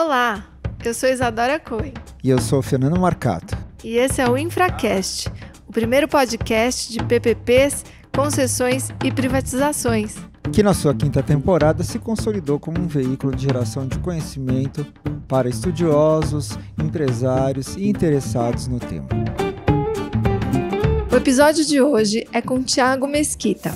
Olá, eu sou Isadora Cohen. E eu sou o Fernando Marcato. E esse é o Infracast, o primeiro podcast de PPPs, concessões e privatizações. Que na sua quinta temporada se consolidou como um veículo de geração de conhecimento para estudiosos, empresários e interessados no tema. O episódio de hoje é com Thiago Mesquita.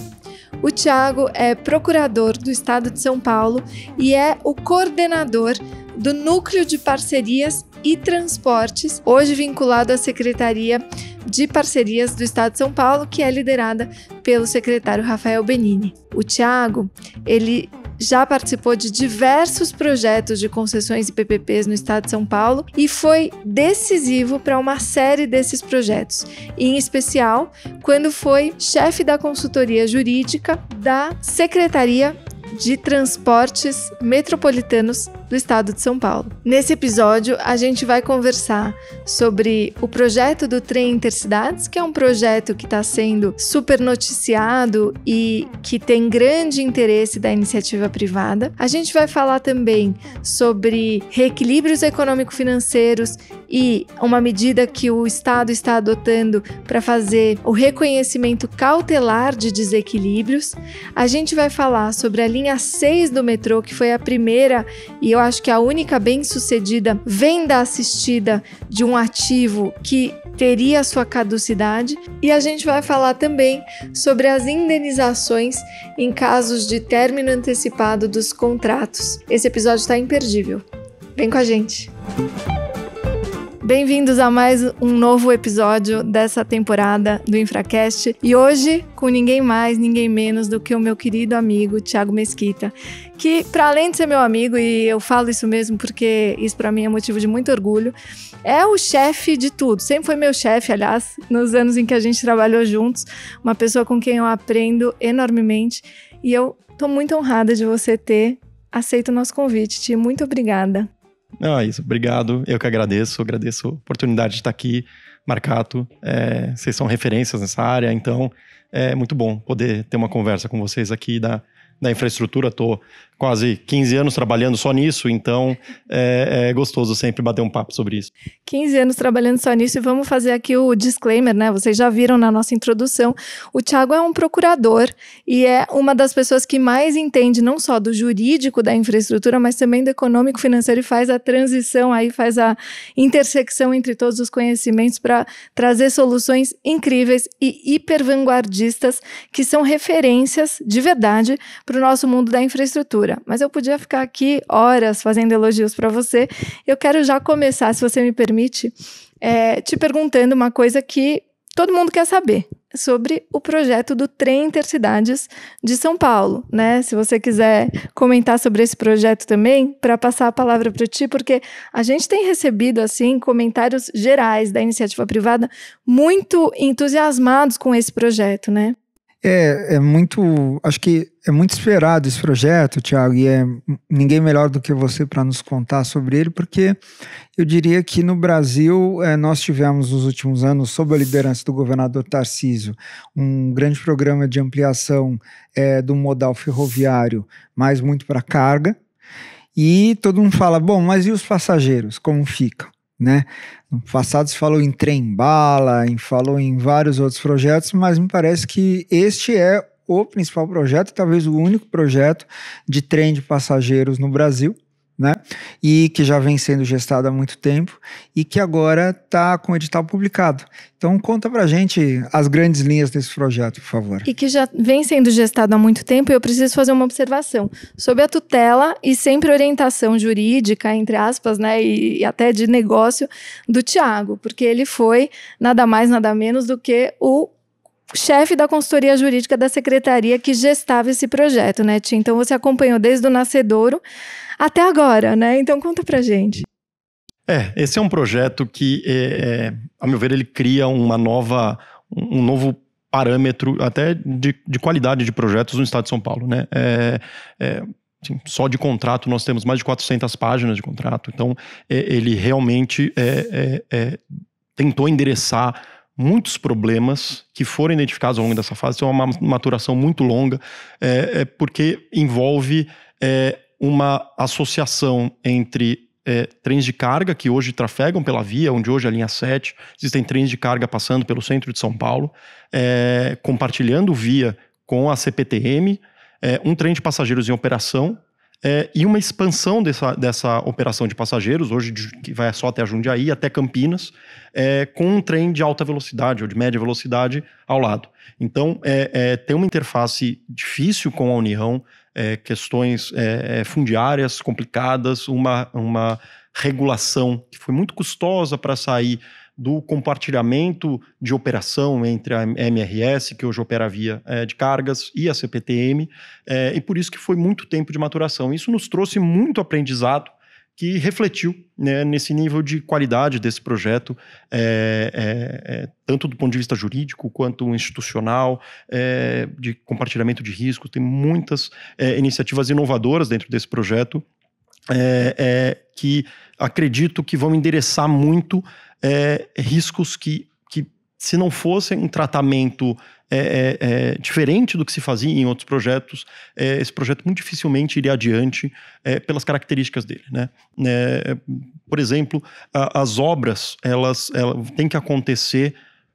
O Thiago é procurador do Estado de São Paulo e é o coordenador do Núcleo de Parcerias e Transportes, hoje vinculado à Secretaria de Parcerias do Estado de São Paulo, que é liderada pelo secretário Rafael Benini. O Thiago, ele já participou de diversos projetos de concessões e PPPs no Estado de São Paulo e foi decisivo para uma série desses projetos, em especial quando foi chefe da consultoria jurídica da Secretaria de Transportes Metropolitanos do Estado de São Paulo. Nesse episódio, a gente vai conversar sobre o projeto do Trem Intercidades, que é um projeto que está sendo super noticiado e que tem grande interesse da iniciativa privada. A gente vai falar também sobre reequilíbrios econômico-financeiros e uma medida que o Estado está adotando para fazer o reconhecimento cautelar de desequilíbrios. A gente vai falar sobre a linha 6 do metrô, que foi a primeira e eu acho que a única bem-sucedida venda assistida de um ativo que teria sua caducidade. E a gente vai falar também sobre as indenizações em casos de término antecipado dos contratos. Esse episódio está imperdível. Vem com a gente! Bem-vindos a mais um novo episódio dessa temporada do Infracast e hoje com ninguém mais, ninguém menos do que o meu querido amigo Thiago Mesquita, que para além de ser meu amigo, e eu falo isso mesmo porque isso para mim é motivo de muito orgulho, é o chefe de tudo, sempre foi meu chefe, aliás, nos anos em que a gente trabalhou juntos, uma pessoa com quem eu aprendo enormemente e eu tô muito honrada de você ter aceito o nosso convite, Ti, muito obrigada. Isso, obrigado, eu que agradeço a oportunidade de estar aqui, Marcato, vocês são referências nessa área, então é muito bom poder ter uma conversa com vocês aqui da infraestrutura. Estou quase 15 anos trabalhando só nisso, então é gostoso sempre bater um papo sobre isso. 15 anos trabalhando só nisso e vamos fazer aqui o disclaimer, né? Vocês já viram na nossa introdução, o Thiago é um procurador e é uma das pessoas que mais entende não só do jurídico da infraestrutura, mas também do econômico financeiro e faz a transição, aí faz a intersecção entre todos os conhecimentos para trazer soluções incríveis e hiper vanguardistas que são referências de verdade para o nosso mundo da infraestrutura. Mas eu podia ficar aqui horas fazendo elogios para você. Eu quero já começar, se você me permite, te perguntando uma coisa que todo mundo quer saber, sobre o projeto do Trem Intercidades de São Paulo, né? Se você quiser comentar sobre esse projeto também, para passar a palavra para ti, porque a gente tem recebido, assim, comentários gerais da iniciativa privada muito entusiasmados com esse projeto, né? Acho que é muito esperado esse projeto, Thiago, e ninguém melhor do que você para nos contar sobre ele, porque eu diria que no Brasil nós tivemos nos últimos anos, sob a liderança do governador Tarcísio, um grande programa de ampliação do modal ferroviário, mas muito para carga, e todo mundo fala, bom, mas e os passageiros, como ficam? Né? No passado se falou em trem-bala, falou em vários outros projetos, mas me parece que este é o principal projeto, talvez o único projeto de trem de passageiros no Brasil, né? E que já vem sendo gestado há muito tempo e que agora está com o edital publicado. Então conta pra gente as grandes linhas desse projeto, por favor. E que já vem sendo gestado há muito tempo, e eu preciso fazer uma observação. Sob a tutela e sempre orientação jurídica, entre aspas, né, e até de negócio, do Thiago, porque ele foi nada mais, nada menos do que o chefe da consultoria jurídica da secretaria que gestava esse projeto, né, Tim? Então você acompanhou desde o nascedouro até agora, né? Então conta pra gente. Esse é um projeto que, a meu ver, ele cria um novo parâmetro até de qualidade de projetos no estado de São Paulo, né? Assim, só de contrato nós temos mais de 400 páginas de contrato, então ele realmente tentou endereçar muitos problemas que foram identificados ao longo dessa fase. Tem uma maturação muito longa, porque envolve uma associação entre trens de carga que hoje trafegam pela via, onde hoje é a linha 7, existem trens de carga passando pelo centro de São Paulo, compartilhando via com a CPTM, um trem de passageiros em operação, e uma expansão dessa operação de passageiros, hoje que vai só até a Jundiaí, até Campinas, com um trem de alta velocidade ou de média velocidade ao lado. Então, tem uma interface difícil com a União, questões fundiárias complicadas, uma regulação que foi muito custosa para sair do compartilhamento de operação entre a MRS, que hoje opera a via de cargas, e a CPTM, e por isso que foi muito tempo de maturação. Isso nos trouxe muito aprendizado que refletiu, né, nesse nível de qualidade desse projeto, tanto do ponto de vista jurídico quanto institucional, de compartilhamento de riscos. Tem muitas iniciativas inovadoras dentro desse projeto, que acredito que vão endereçar muito riscos que se não fossem um tratamento diferente do que se fazia em outros projetos, esse projeto muito dificilmente iria adiante pelas características dele, né? Por exemplo, as obras elas têm que acontecer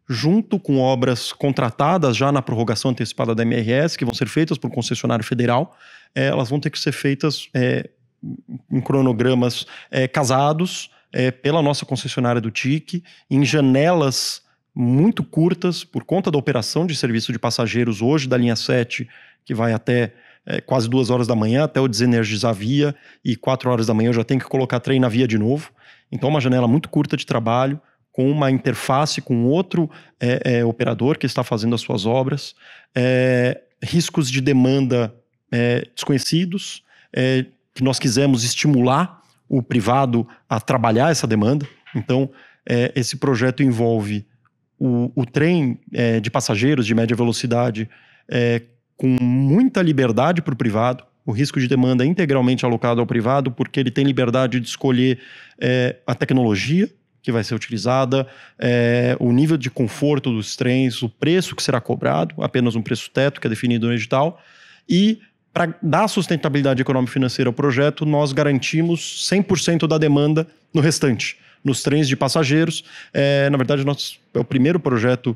junto com obras contratadas já na prorrogação antecipada da MRS, que vão ser feitas por concessionário federal. Elas vão ter que ser feitas em cronogramas casados pela nossa concessionária do TIC, em janelas muito curtas, por conta da operação de serviço de passageiros hoje da linha 7, que vai até quase 2 horas da manhã, até eu desenergizar a via, e 4 horas da manhã eu já tenho que colocar trem na via de novo. Então, uma janela muito curta de trabalho, com uma interface com outro operador que está fazendo as suas obras, riscos de demanda desconhecidos, que nós quisemos estimular o privado a trabalhar essa demanda. Então, esse projeto envolve o trem de passageiros de média velocidade com muita liberdade para o privado. O risco de demanda é integralmente alocado ao privado, porque ele tem liberdade de escolher a tecnologia que vai ser utilizada, o nível de conforto dos trens, o preço que será cobrado, apenas um preço teto que é definido no edital, e para dar sustentabilidade econômica e financeira ao projeto, nós garantimos 100% da demanda no restante, nos trens de passageiros. Na verdade, é o primeiro projeto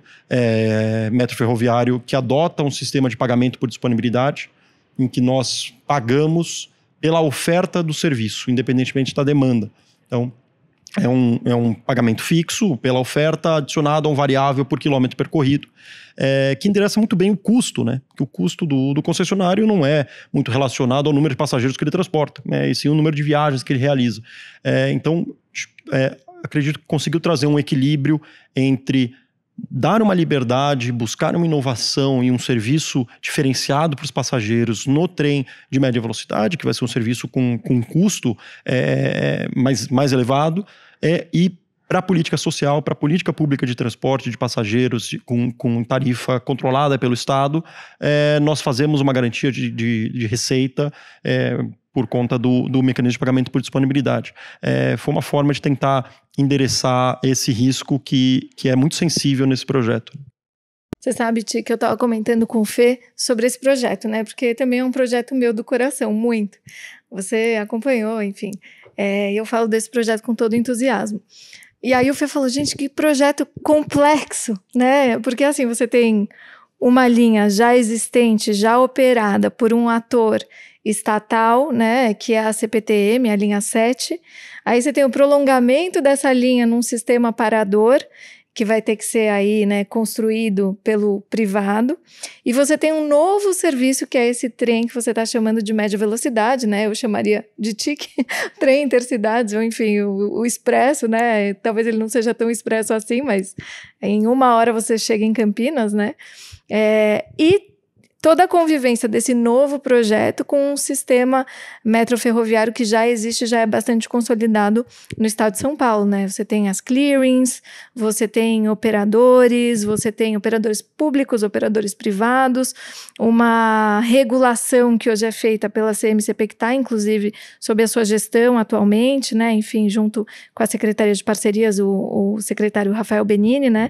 metroferroviário que adota um sistema de pagamento por disponibilidade, em que nós pagamos pela oferta do serviço, independentemente da demanda. Então, é um pagamento fixo pela oferta, adicionado a um variável por quilômetro percorrido, que endereça muito bem o custo, né? Porque o custo do concessionário não é muito relacionado ao número de passageiros que ele transporta, e sim o número de viagens que ele realiza. Então, acredito que conseguiu trazer um equilíbrio entre dar uma liberdade, buscar uma inovação e um serviço diferenciado para os passageiros no trem de média velocidade, que vai ser um serviço com custo mais elevado, e para a política social, para a política pública de transporte de passageiros com tarifa controlada pelo Estado, nós fazemos uma garantia de receita por conta do mecanismo de pagamento por disponibilidade. Foi uma forma de tentar endereçar esse risco que é muito sensível nesse projeto. Você sabe, Ti, que eu estava comentando com o Fê sobre esse projeto, né? Porque também é um projeto meu do coração, muito. Você acompanhou, enfim. Eu falo desse projeto com todo entusiasmo. E aí o Fê falou, gente, que projeto complexo, né? Porque assim, você tem uma linha já existente, já operada por um ator estatal, né, que é a CPTM, a linha 7. Aí você tem o prolongamento dessa linha num sistema parador, que vai ter que ser aí, né, construído pelo privado. E você tem um novo serviço, que é esse trem que você está chamando de média velocidade, né? Eu chamaria de TIC, trem intercidades, ou enfim, o expresso, né? Talvez ele não seja tão expresso assim, mas em 1 hora você chega em Campinas, né? E toda a convivência desse novo projeto com um sistema metroferroviário que já existe, já é bastante consolidado no estado de São Paulo, né? Você tem as clearings, você tem operadores públicos, operadores privados, uma regulação que hoje é feita pela CMCP, que está, inclusive, sob a sua gestão atualmente, né? Enfim, junto com a Secretaria de Parcerias, o secretário Rafael Benini, né?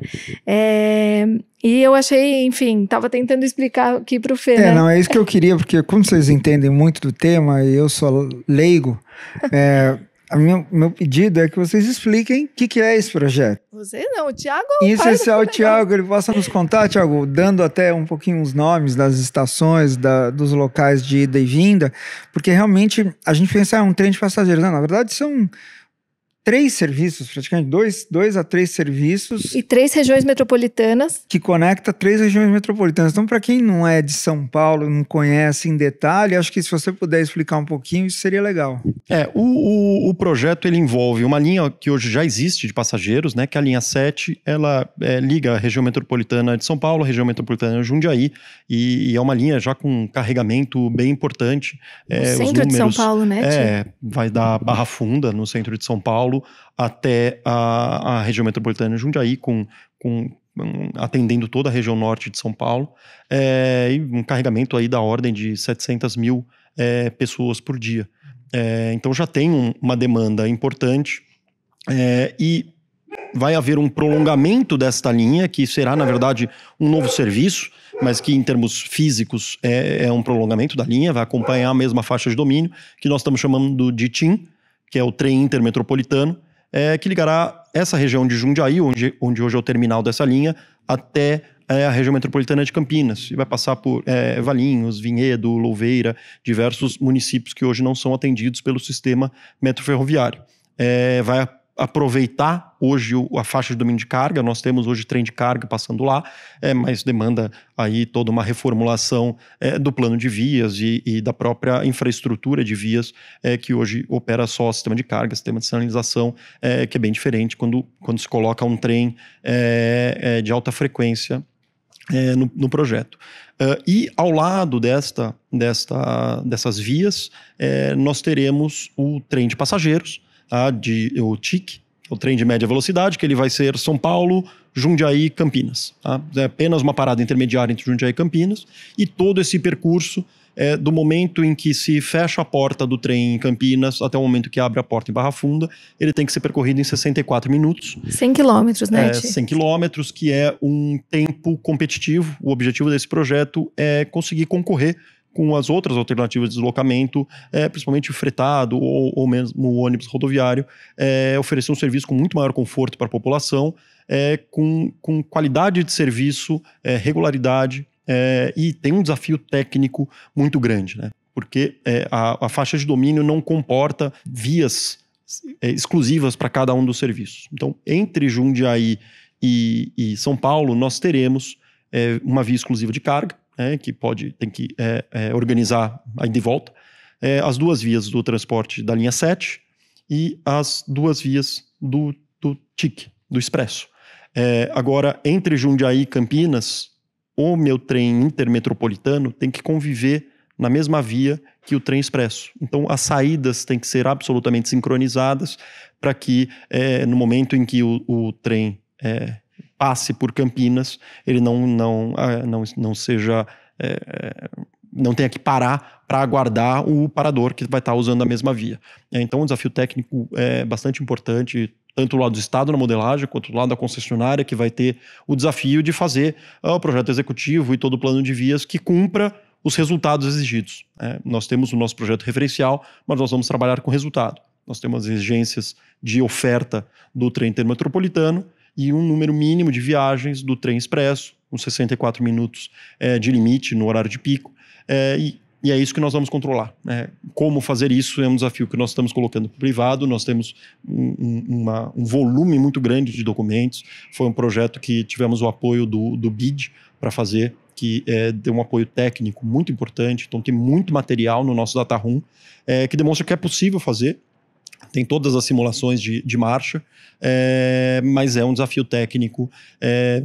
E eu achei, enfim, estava tentando explicar aqui para o Fê, né? Não, é isso que eu queria, porque como vocês entendem muito do tema, e eu sou leigo, Meu pedido é que vocês expliquem o que é esse projeto. Você não, o Thiago... Em especial o Thiago, ele possa nos contar, Thiago, dando até um pouquinho os nomes das estações, dos locais de ida e vinda, porque realmente a gente pensa um trem de passageiros. Não, na verdade são 3 serviços, praticamente 2 a 3 serviços. E 3 regiões metropolitanas. Que conecta 3 regiões metropolitanas. Então, para quem não é de São Paulo, não conhece em detalhe, acho que se você puder explicar um pouquinho, isso seria legal. O projeto ele envolve uma linha que hoje já existe de passageiros, né, que é a linha 7, ela liga a região metropolitana de São Paulo, a região metropolitana de Jundiaí, e é uma linha já com carregamento bem importante. No centro de São Paulo, né? Vai da Barra Funda, no centro de São Paulo, até a região metropolitana de Jundiaí, atendendo toda a região norte de São Paulo, e um carregamento aí da ordem de 700 mil pessoas por dia. Então já tem uma demanda importante, e vai haver um prolongamento desta linha, que será, na verdade, um novo serviço, mas que em termos físicos é um prolongamento da linha, vai acompanhar a mesma faixa de domínio, que nós estamos chamando de TIM, que é o trem intermetropolitano, que ligará essa região de Jundiaí, onde hoje é o terminal dessa linha, até a região metropolitana de Campinas. E vai passar por Valinhos, Vinhedo, Louveira, diversos municípios que hoje não são atendidos pelo sistema metroferroviário. Vai aproveitar hoje a faixa de domínio de carga. Nós temos hoje trem de carga passando lá, mas demanda aí toda uma reformulação do plano de vias e da própria infraestrutura de vias, que hoje opera só o sistema de carga, sistema de sinalização, que é bem diferente quando se coloca um trem de alta frequência no projeto. E ao lado dessas vias, nós teremos o trem de passageiros, o TIC, o trem de média velocidade, que ele vai ser São Paulo, Jundiaí e Campinas. Tá? É apenas uma parada intermediária entre Jundiaí e Campinas, e todo esse percurso do momento em que se fecha a porta do trem em Campinas até o momento que abre a porta em Barra Funda, ele tem que ser percorrido em 64 minutos. 100 quilômetros, né? 100 quilômetros, que é um tempo competitivo. O objetivo desse projeto é conseguir concorrer com as outras alternativas de deslocamento, principalmente o fretado ou mesmo o ônibus rodoviário, oferecer um serviço com muito maior conforto para a população, com qualidade de serviço, regularidade, e tem um desafio técnico muito grande, né? Porque a faixa de domínio não comporta vias exclusivas para cada um dos serviços. Então, entre Jundiaí e São Paulo, nós teremos uma via exclusiva de carga, que tem que organizar a ida e volta, as 2 vias do transporte da linha 7 e as 2 vias do TIC, do Expresso. Agora, entre Jundiaí e Campinas, o meu trem intermetropolitano tem que conviver na mesma via que o trem expresso. Então, as saídas têm que ser absolutamente sincronizadas para que, no momento em que o trem passe por Campinas, ele não seja... não tenha que parar para aguardar o parador que vai estar usando a mesma via. Então, o desafio técnico é bastante importante, tanto do lado do Estado na modelagem, quanto do lado da concessionária, que vai ter o desafio de fazer o projeto executivo e todo o plano de vias que cumpra os resultados exigidos. Nós temos o nosso projeto referencial, mas nós vamos trabalhar com resultado. Nós temos as exigências de oferta do trem intermetropolitano e um número mínimo de viagens do trem expresso, com 64 minutos de limite no horário de pico, e é isso que nós vamos controlar. Como fazer isso é um desafio que nós estamos colocando para o privado. Nós temos um volume muito grande de documentos. Foi um projeto que tivemos o apoio do BID para fazer, que deu um apoio técnico muito importante. Então tem muito material no nosso data room que demonstra que é possível fazer. Tem todas as simulações de marcha, mas é um desafio técnico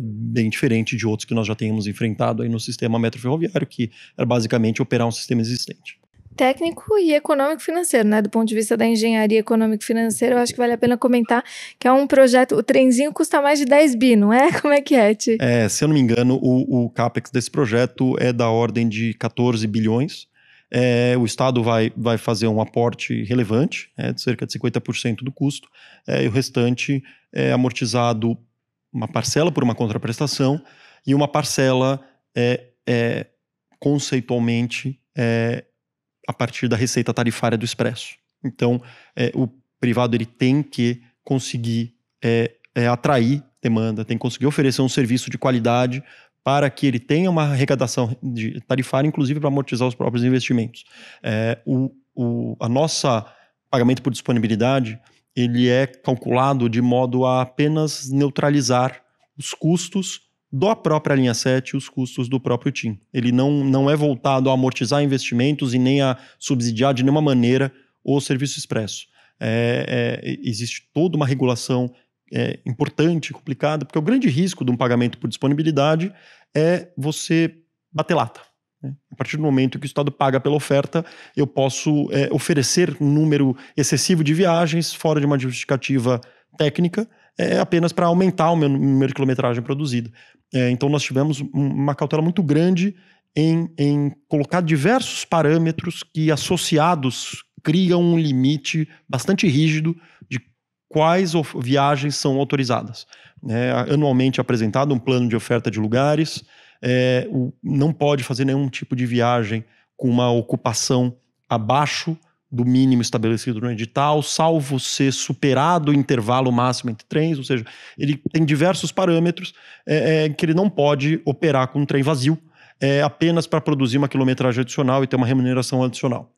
bem diferente de outros que nós já temos enfrentado aí no sistema metroferroviário, que é basicamente operar um sistema existente. Técnico e econômico-financeiro, né? Do ponto de vista da engenharia econômico-financeira, eu acho que vale a pena comentar que é um projeto, o trenzinho custa mais de 10 bi, não é? Como é que é, Ti? Se eu não me engano, o CAPEX desse projeto é da ordem de 14 bilhões. O Estado vai fazer um aporte relevante, de cerca de 50% do custo, e o restante é amortizado, uma parcela por uma contraprestação e uma parcela conceitualmente a partir da receita tarifária do Expresso. Então, privado ele tem que conseguir atrair demanda, tem que conseguir oferecer um serviço de qualidade para que ele tenha uma arrecadação tarifária, inclusive para amortizar os próprios investimentos. A nossa pagamento por disponibilidade, ele é calculado de modo a apenas neutralizar os custos da própria linha 7 e os custos do próprio TIM. Ele não é voltado a amortizar investimentos e nem a subsidiar de nenhuma maneira o serviço expresso. Existe toda uma regulação importante, complicada, porque o grande risco de um pagamento por disponibilidade é você bater lata. A partir do momento que o Estado paga pela oferta, eu posso oferecer um número excessivo de viagens fora de uma justificativa técnica, apenas para aumentar o meu número de quilometragem produzida. Então nós tivemos uma cautela muito grande em colocar diversos parâmetros que, associados, criam um limite bastante rígido de quais viagens são autorizadas. Anualmente apresentado um plano de oferta de lugares, não pode fazer nenhum tipo de viagem com uma ocupação abaixo do mínimo estabelecido no edital, salvo ser superado o intervalo máximo entre trens, ou seja, ele tem diversos parâmetros que ele não pode operar com um trem vazio, apenas para produzir uma quilometragem adicional e ter uma remuneração adicional.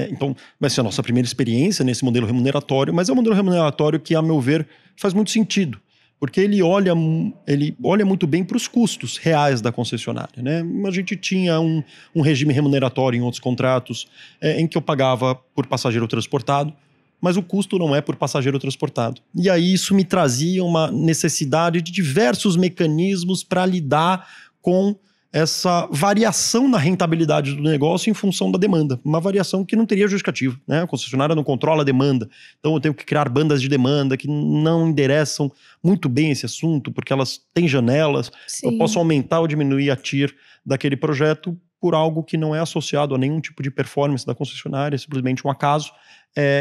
Então, vai ser a nossa primeira experiência nesse modelo remuneratório, mas é um modelo remuneratório que, a meu ver, faz muito sentido, porque ele olha muito bem para os custos reais da concessionária, né? A gente tinha um regime remuneratório em outros contratos em que eu pagava por passageiro transportado, mas o custo não é por passageiro transportado. E aí isso me trazia uma necessidade de diversos mecanismos para lidar com essa variação na rentabilidade do negócio em função da demanda. Uma variação que não teria justificativa, né? A concessionária não controla a demanda. Então eu tenho que criar bandas de demanda que não endereçam muito bem esse assunto, porque elas têm janelas. Sim. Eu posso aumentar ou diminuir a TIR daquele projeto por algo que não é associado a nenhum tipo de performance da concessionária, é simplesmente um acaso.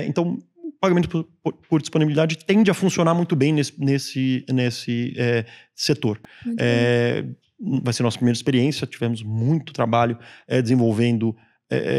Então, o pagamento por disponibilidade tende a funcionar muito bem nesse setor. Vai ser a nossa primeira experiência, tivemos muito trabalho desenvolvendo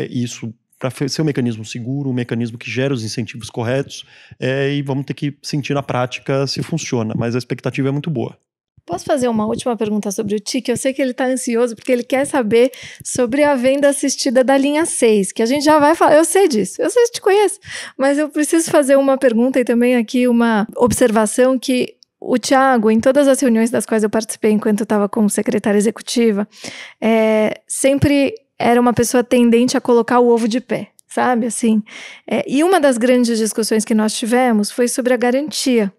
isso para ser um mecanismo seguro, um mecanismo que gera os incentivos corretos, e vamos ter que sentir na prática se funciona, mas a expectativa é muito boa. Posso fazer uma última pergunta sobre o TIC? Eu sei que ele está ansioso porque ele quer saber sobre a venda assistida da linha 6, que a gente já vai falar. Eu sei disso, eu sei que te conheço, mas eu preciso fazer uma pergunta e também aqui uma observação que o Thiago, em todas as reuniões das quais eu participei enquanto eu estava como secretária executiva, sempre era uma pessoa tendente a colocar o ovo de pé, sabe? Assim, e uma das grandes discussões que nós tivemos foi sobre a garantia,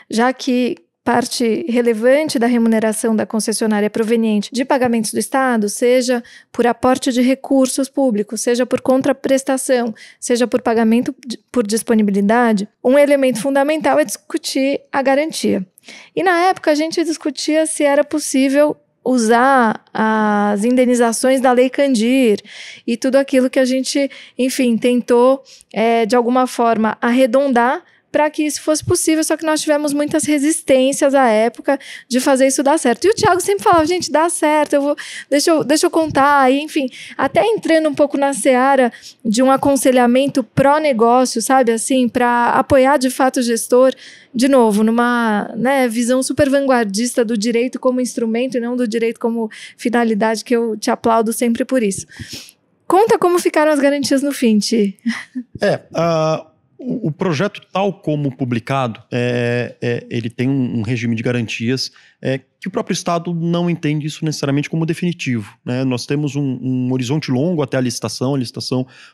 já que parte relevante da remuneração da concessionária proveniente de pagamentos do Estado, seja por aporte de recursos públicos, seja por contraprestação, seja por pagamento por disponibilidade, um elemento fundamental é discutir a garantia. E na época a gente discutia se era possível usar as indenizações da Lei Candir e tudo aquilo que a gente, enfim, tentou de alguma forma arredondar para que isso fosse possível, só que nós tivemos muitas resistências à época de fazer isso dar certo. E o Thiago sempre falava, gente, dá certo, deixa eu contar, e, enfim, até entrando um pouco na seara de um aconselhamento pró-negócio, sabe, assim, para apoiar de fato o gestor, de novo, numa visão super vanguardista do direito como instrumento e não do direito como finalidade, que eu te aplaudo sempre por isso. Conta como ficaram as garantias no fim, Ti. O projeto, tal como publicado, ele tem um regime de garantias que o próprio Estado não entende isso necessariamente como definitivo, né? Nós temos um horizonte longo até a licitação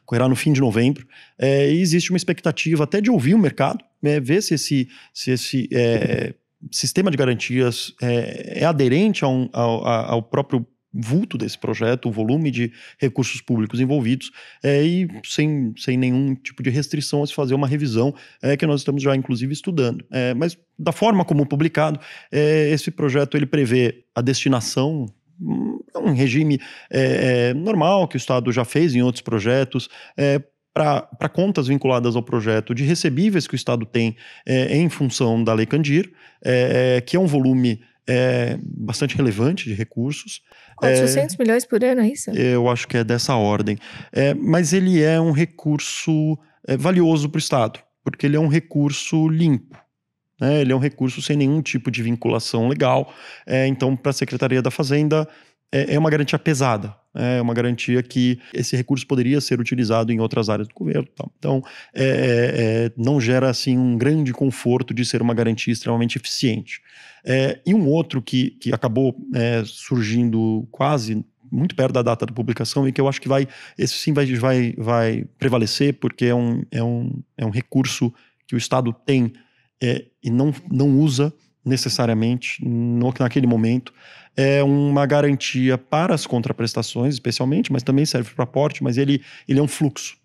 ocorrerá no fim de novembro, e existe uma expectativa até de ouvir o mercado, ver se esse sistema de garantias é aderente ao próprio vulto desse projeto, o volume de recursos públicos envolvidos, e sem nenhum tipo de restrição a se fazer uma revisão que nós estamos já inclusive estudando. Mas da forma como publicado, esse projeto ele prevê a destinação, um regime normal que o Estado já fez em outros projetos, para contas vinculadas ao projeto de recebíveis que o Estado tem em função da Lei Candir, que é um volume bastante relevante de recursos. 400 milhões por ano, é isso? Eu acho que é dessa ordem. Mas ele é um recurso valioso para o Estado. porque ele é um recurso limpo. Ele é um recurso sem nenhum tipo de vinculação legal. Então, para a Secretaria da Fazenda, é uma garantia pesada. É uma garantia que esse recurso poderia ser utilizado em outras áreas do governo. Então, não gera assim, um grande conforto de ser uma garantia extremamente eficiente. E um outro que acabou surgindo quase muito perto da data da publicação e que eu acho que esse sim vai prevalecer, porque é um recurso que o Estado tem e não usa necessariamente naquele momento. É uma garantia para as contraprestações, especialmente, mas também serve para aporte, mas ele é um fluxo.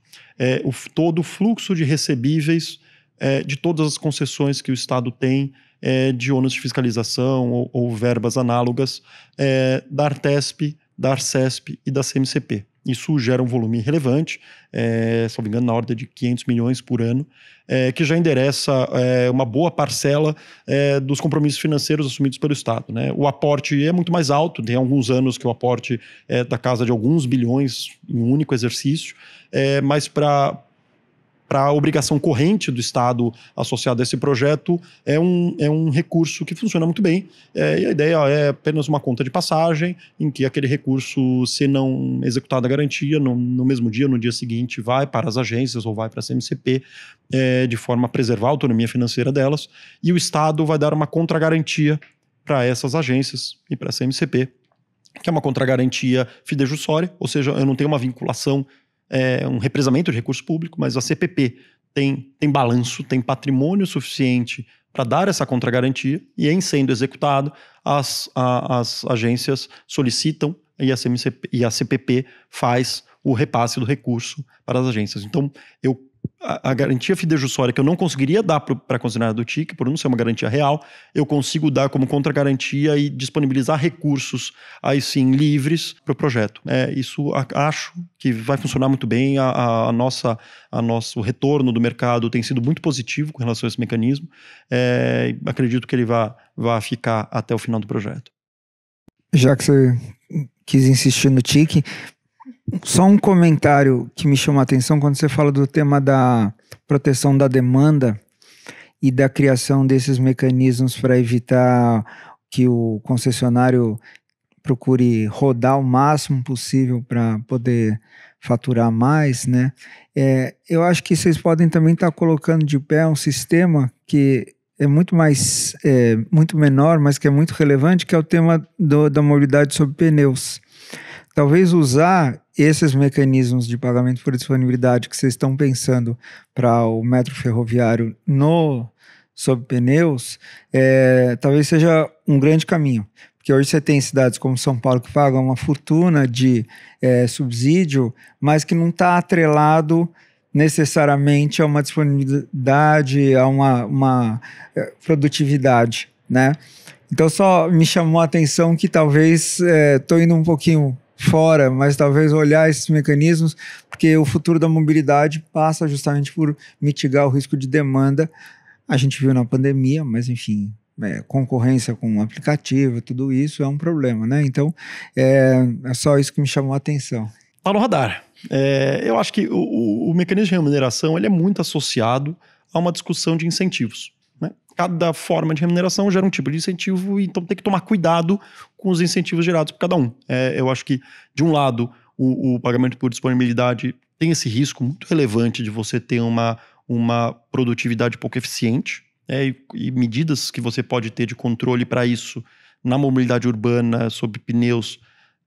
Todo o fluxo de recebíveis de todas as concessões que o Estado tem de ônus de fiscalização ou verbas análogas da Artesp, da Arcesp e da CMCP. Isso gera um volume relevante, se não me engano, na ordem de 500 milhões por ano, que já endereça uma boa parcela dos compromissos financeiros assumidos pelo Estado. O aporte é muito mais alto, tem alguns anos que o aporte é da casa de alguns bilhões em um único exercício, mas para a obrigação corrente do Estado associada a esse projeto, é um recurso que funciona muito bem. E a ideia é apenas uma conta de passagem, em que aquele recurso, se não executado a garantia, no mesmo dia, no dia seguinte, vai para as agências ou vai para a CMCP, de forma a preservar a autonomia financeira delas, e o Estado vai dar uma contragarantia para essas agências e para a CMCP, que é uma contragarantia fidejussória, ou seja, eu não tenho uma vinculação, um represamento de recurso público, mas a CPP tem balanço, tem patrimônio suficiente para dar essa contragarantia, e em sendo executado, as agências solicitam e a CPP faz o repasse do recurso para as agências. Então, a garantia fidejussória que eu não conseguiria dar para a concessionária do TIC, por não ser uma garantia real, eu consigo dar como contragarantia e disponibilizar recursos, aí sim, livres para o projeto. Isso acho que vai funcionar muito bem. Nosso retorno do mercado tem sido muito positivo com relação a esse mecanismo. Acredito que ele vai ficar até o final do projeto. Já que você quis insistir no TIC, só um comentário que me chamou a atenção quando você fala do tema da proteção da demanda e da criação desses mecanismos para evitar que o concessionário procure rodar o máximo possível para poder faturar mais, né? Eu acho que vocês podem também estar colocando de pé um sistema que é muito menor, mas que é muito relevante, que é o tema da mobilidade sob pneus. Talvez usar esses mecanismos de pagamento por disponibilidade que vocês estão pensando para o metro ferroviário sob pneus, talvez seja um grande caminho. Porque hoje você tem cidades como São Paulo que pagam uma fortuna de subsídio, mas que não está atrelado necessariamente a uma disponibilidade, a uma produtividade, né? Então só me chamou a atenção que talvez estou indo um pouquinho fora, mas talvez olhar esses mecanismos, porque o futuro da mobilidade passa justamente por mitigar o risco de demanda. A gente viu na pandemia, mas enfim, concorrência com o aplicativo, tudo isso é um problema, né? Então, é só isso que me chamou a atenção. Está no radar. Eu acho que o mecanismo de remuneração ele é muito associado a uma discussão de incentivos. Cada forma de remuneração gera um tipo de incentivo, então tem que tomar cuidado com os incentivos gerados por cada um. Eu acho que, de um lado, o pagamento por disponibilidade tem esse risco muito relevante de você ter uma produtividade pouco eficiente, e medidas que você pode ter de controle para isso na mobilidade urbana, sob pneus,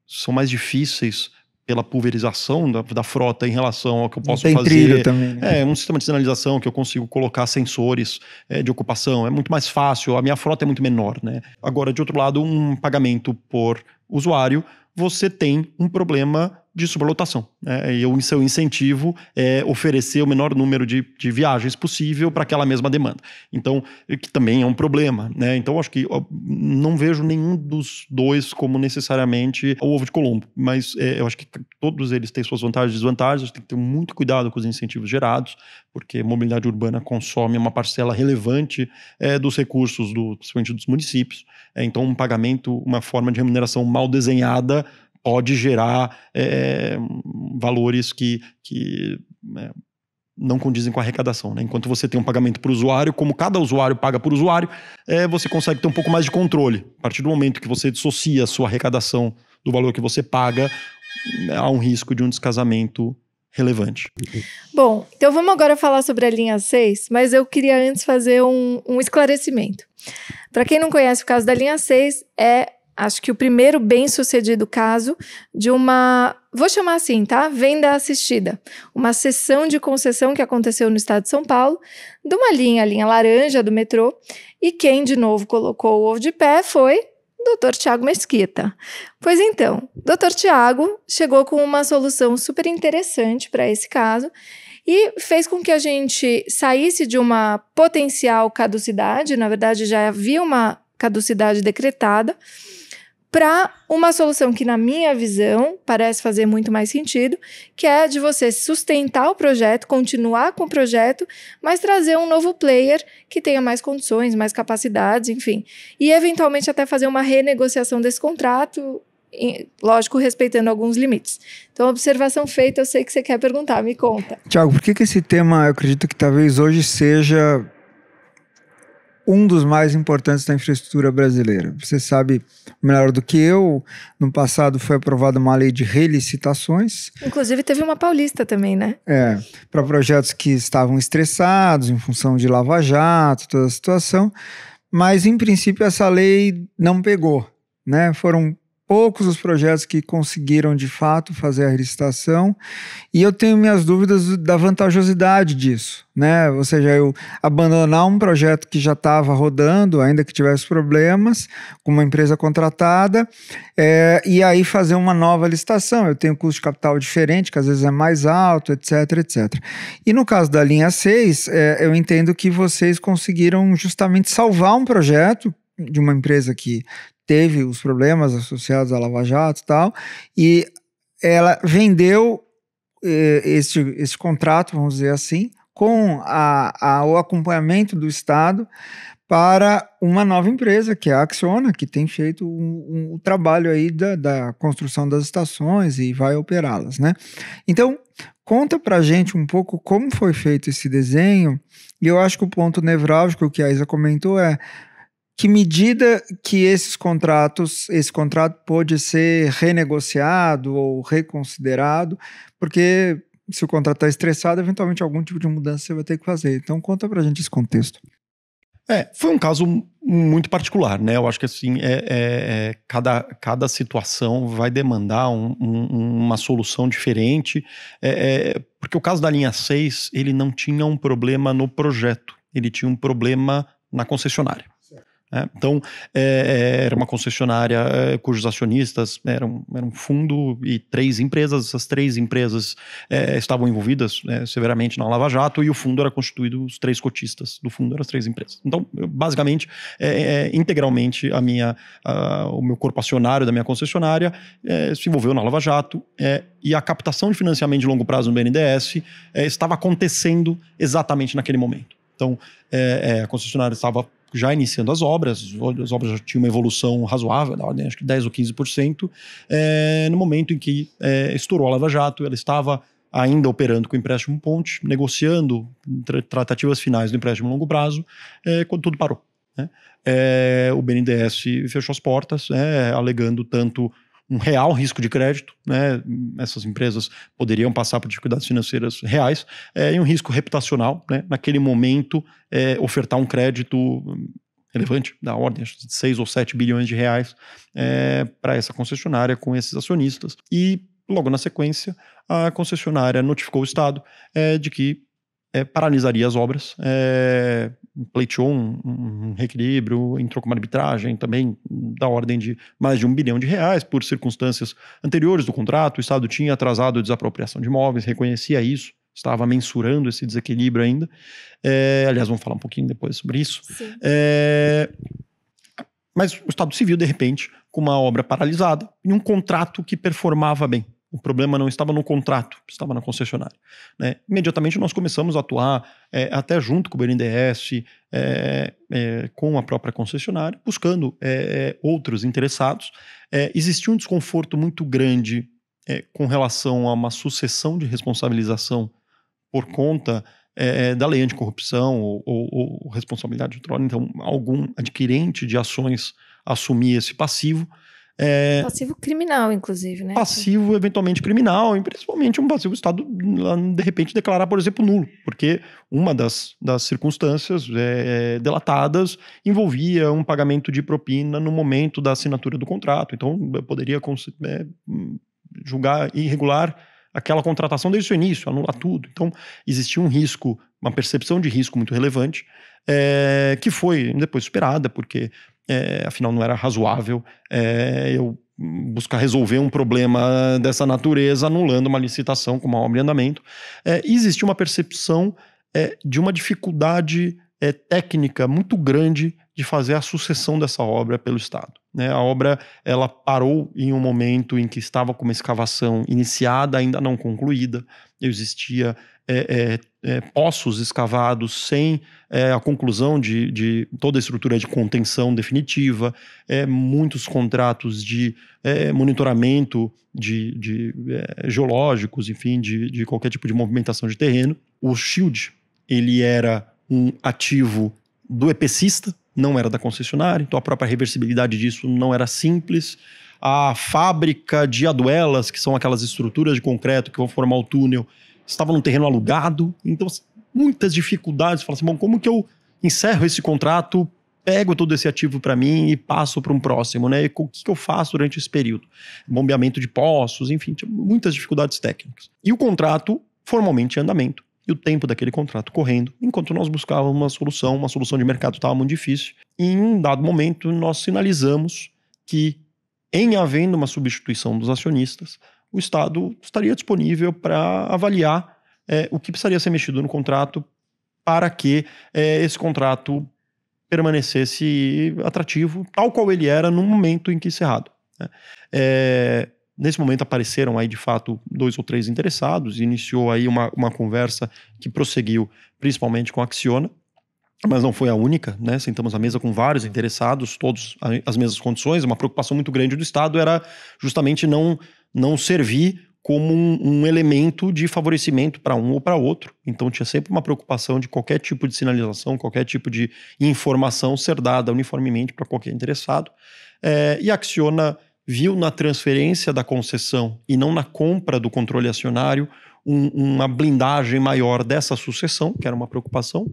são mais difíceis pela pulverização da frota em relação ao que eu posso fazer. Trilho também, né? Um sistema de sinalização que eu consigo colocar sensores de ocupação. É muito mais fácil, a minha frota é muito menor, né? Agora, de outro lado, um pagamento por usuário, você tem um problema de superlotação, né? E o seu incentivo é oferecer o menor número de viagens possível para aquela mesma demanda. Então, que também é um problema, né? Então, acho que não vejo nenhum dos dois como necessariamente o ovo de Colombo, mas eu acho que todos eles têm suas vantagens e desvantagens. Tem que ter muito cuidado com os incentivos gerados, porque a mobilidade urbana consome uma parcela relevante dos recursos, principalmente dos municípios. Então, um pagamento, uma forma de remuneração mal desenhada pode gerar valores que não condizem com a arrecadação, né? Enquanto você tem um pagamento por usuário, como cada usuário paga por usuário, você consegue ter um pouco mais de controle. A partir do momento que você dissocia a sua arrecadação do valor que você paga, há um risco de um descasamento relevante. Bom, então vamos agora falar sobre a linha 6, mas eu queria antes fazer um esclarecimento. Para quem não conhece o caso da linha 6, acho que o primeiro bem-sucedido caso de uma, vou chamar assim, tá? Venda assistida. Uma cessão de concessão que aconteceu no estado de São Paulo, de uma linha, a linha laranja do metrô, e quem de novo colocou o ovo de pé foi o Dr. Thiago Mesquita. Pois então, o Dr. Thiago chegou com uma solução super interessante para esse caso e fez com que a gente saísse de uma potencial caducidade, na verdade já havia uma caducidade decretada, para uma solução que, na minha visão, parece fazer muito mais sentido, que é de você sustentar o projeto, continuar com o projeto, mas trazer um novo player que tenha mais condições, mais capacidades, enfim. E, eventualmente, até fazer uma renegociação desse contrato, lógico, respeitando alguns limites. Então, observação feita, eu sei que você quer perguntar, me conta. Thiago, por que esse tema, eu acredito que talvez hoje seja um dos mais importantes da infraestrutura brasileira? Você sabe melhor do que eu, no passado foi aprovada uma lei de relicitações. Inclusive teve uma paulista também, né? Para projetos que estavam estressados em função de Lava Jato, toda a situação, mas em princípio essa lei não pegou, né? Foram poucos os projetos que conseguiram de fato fazer a relicitação, e eu tenho minhas dúvidas da vantajosidade disso, né? Ou seja, eu abandonar um projeto que já estava rodando, ainda que tivesse problemas, com uma empresa contratada, e aí fazer uma nova licitação. Eu tenho custo de capital diferente, que às vezes é mais alto, etc, etc. E no caso da linha 6, eu entendo que vocês conseguiram justamente salvar um projeto de uma empresa que teve os problemas associados à Lava Jato e tal, e ela vendeu esse contrato, vamos dizer assim, com o acompanhamento do Estado para uma nova empresa, que é a Acciona, que tem feito um trabalho aí da construção das estações e vai operá-las, né? Então, conta pra gente um pouco como foi feito esse desenho, e eu acho que o ponto nevrálgico que a Isa comentou que medida que esse contrato pode ser renegociado ou reconsiderado, porque se o contrato está estressado, eventualmente algum tipo de mudança você vai ter que fazer. Então conta pra gente esse contexto. Foi um caso muito particular, né? Eu acho que assim, cada situação vai demandar uma solução diferente, porque o caso da linha 6, ele não tinha um problema no projeto, ele tinha um problema na concessionária. Então, era uma concessionária cujos acionistas eram um fundo e 3 empresas. Essas 3 empresas estavam envolvidas severamente na Lava Jato, e o fundo era constituído, os 3 cotistas do fundo eram as 3 empresas. Então, basicamente, integralmente o meu corpo acionário da minha concessionária se envolveu na Lava Jato, e a captação de financiamento de longo prazo no BNDES estava acontecendo exatamente naquele momento. Então, a concessionária estava já iniciando as obras já tinham uma evolução razoável, da ordem acho que 10% ou 15%, no momento em que estourou a Lava Jato. Ela estava ainda operando com o empréstimo ponte, negociando tratativas finais do empréstimo a longo prazo, quando tudo parou, né? O BNDES fechou as portas, alegando tanto um real risco de crédito, né? Essas empresas poderiam passar por dificuldades financeiras reais, e um risco reputacional, né? Naquele momento, ofertar um crédito relevante, da ordem de 6 ou 7 bilhões de reais para essa concessionária com esses acionistas. E logo na sequência, a concessionária notificou o Estado de que paralisaria as obras, pleiteou um reequilíbrio, entrou com uma arbitragem também da ordem de mais de R$1 bilhão por circunstâncias anteriores do contrato. O Estado tinha atrasado a desapropriação de imóveis, reconhecia isso, estava mensurando esse desequilíbrio ainda. Aliás, vamos falar um pouquinho depois sobre isso. Mas o Estado se viu, de repente, com uma obra paralisada e um contrato que performava bem. O problema não estava no contrato, estava na concessionária, né? Imediatamente nós começamos a atuar, até junto com o BNDES, com a própria concessionária, buscando outros interessados. Existia um desconforto muito grande com relação a uma sucessão de responsabilização por conta da lei anticorrupção ou responsabilidade de outrora. Então, algum adquirente de ações assumir esse passivo. Passivo criminal, inclusive, né? Passivo eventualmente criminal, e principalmente um passivo Estado, de repente, declarar, por exemplo, nulo, porque uma das circunstâncias delatadas envolvia um pagamento de propina no momento da assinatura do contrato. Então, eu poderia julgar irregular aquela contratação desde o início, anular tudo. Então, existia um risco, uma percepção de risco muito relevante, que foi depois superada, porque afinal não era razoável eu buscar resolver um problema dessa natureza anulando uma licitação com uma obra em andamento. Existia uma percepção de uma dificuldade técnica muito grande de fazer a sucessão dessa obra pelo Estado. A obra ela parou em um momento em que estava com uma escavação iniciada, ainda não concluída. Existia poços escavados sem a conclusão de toda a estrutura de contenção definitiva, muitos contratos de monitoramento de geológicos, enfim, de qualquer tipo de movimentação de terreno. O Shield, ele era um ativo do EPCista, não era da concessionária, então a própria reversibilidade disso não era simples. A fábrica de aduelas, que são aquelas estruturas de concreto que vão formar o túnel, estava num terreno alugado, então muitas dificuldades. Fala assim, bom, como que eu encerro esse contrato, pego todo esse ativo para mim e passo para um próximo, né? E o que eu faço durante esse período? Bombeamento de poços, enfim, tinha muitas dificuldades técnicas. E o contrato formalmente em andamento, e o tempo daquele contrato correndo, enquanto nós buscávamos uma solução de mercado estava muito difícil. E em um dado momento nós sinalizamos que, em havendo uma substituição dos acionistas, o Estado estaria disponível para avaliar o que precisaria ser mexido no contrato para que esse contrato permanecesse atrativo, tal qual ele era no momento em que encerrado. Nesse momento apareceram aí de fato 2 ou 3 interessados, e iniciou aí uma conversa que prosseguiu principalmente com a Acciona, mas não foi a única, né? Sentamos à mesa com vários interessados, todos as mesmas condições. Uma preocupação muito grande do Estado era justamente não servir como um elemento de favorecimento para um ou para outro. Então tinha sempre uma preocupação de qualquer tipo de sinalização, qualquer tipo de informação ser dada uniformemente para qualquer interessado. E a Acciona viu na transferência da concessão e não na compra do controle acionário uma blindagem maior dessa sucessão, que era uma preocupação.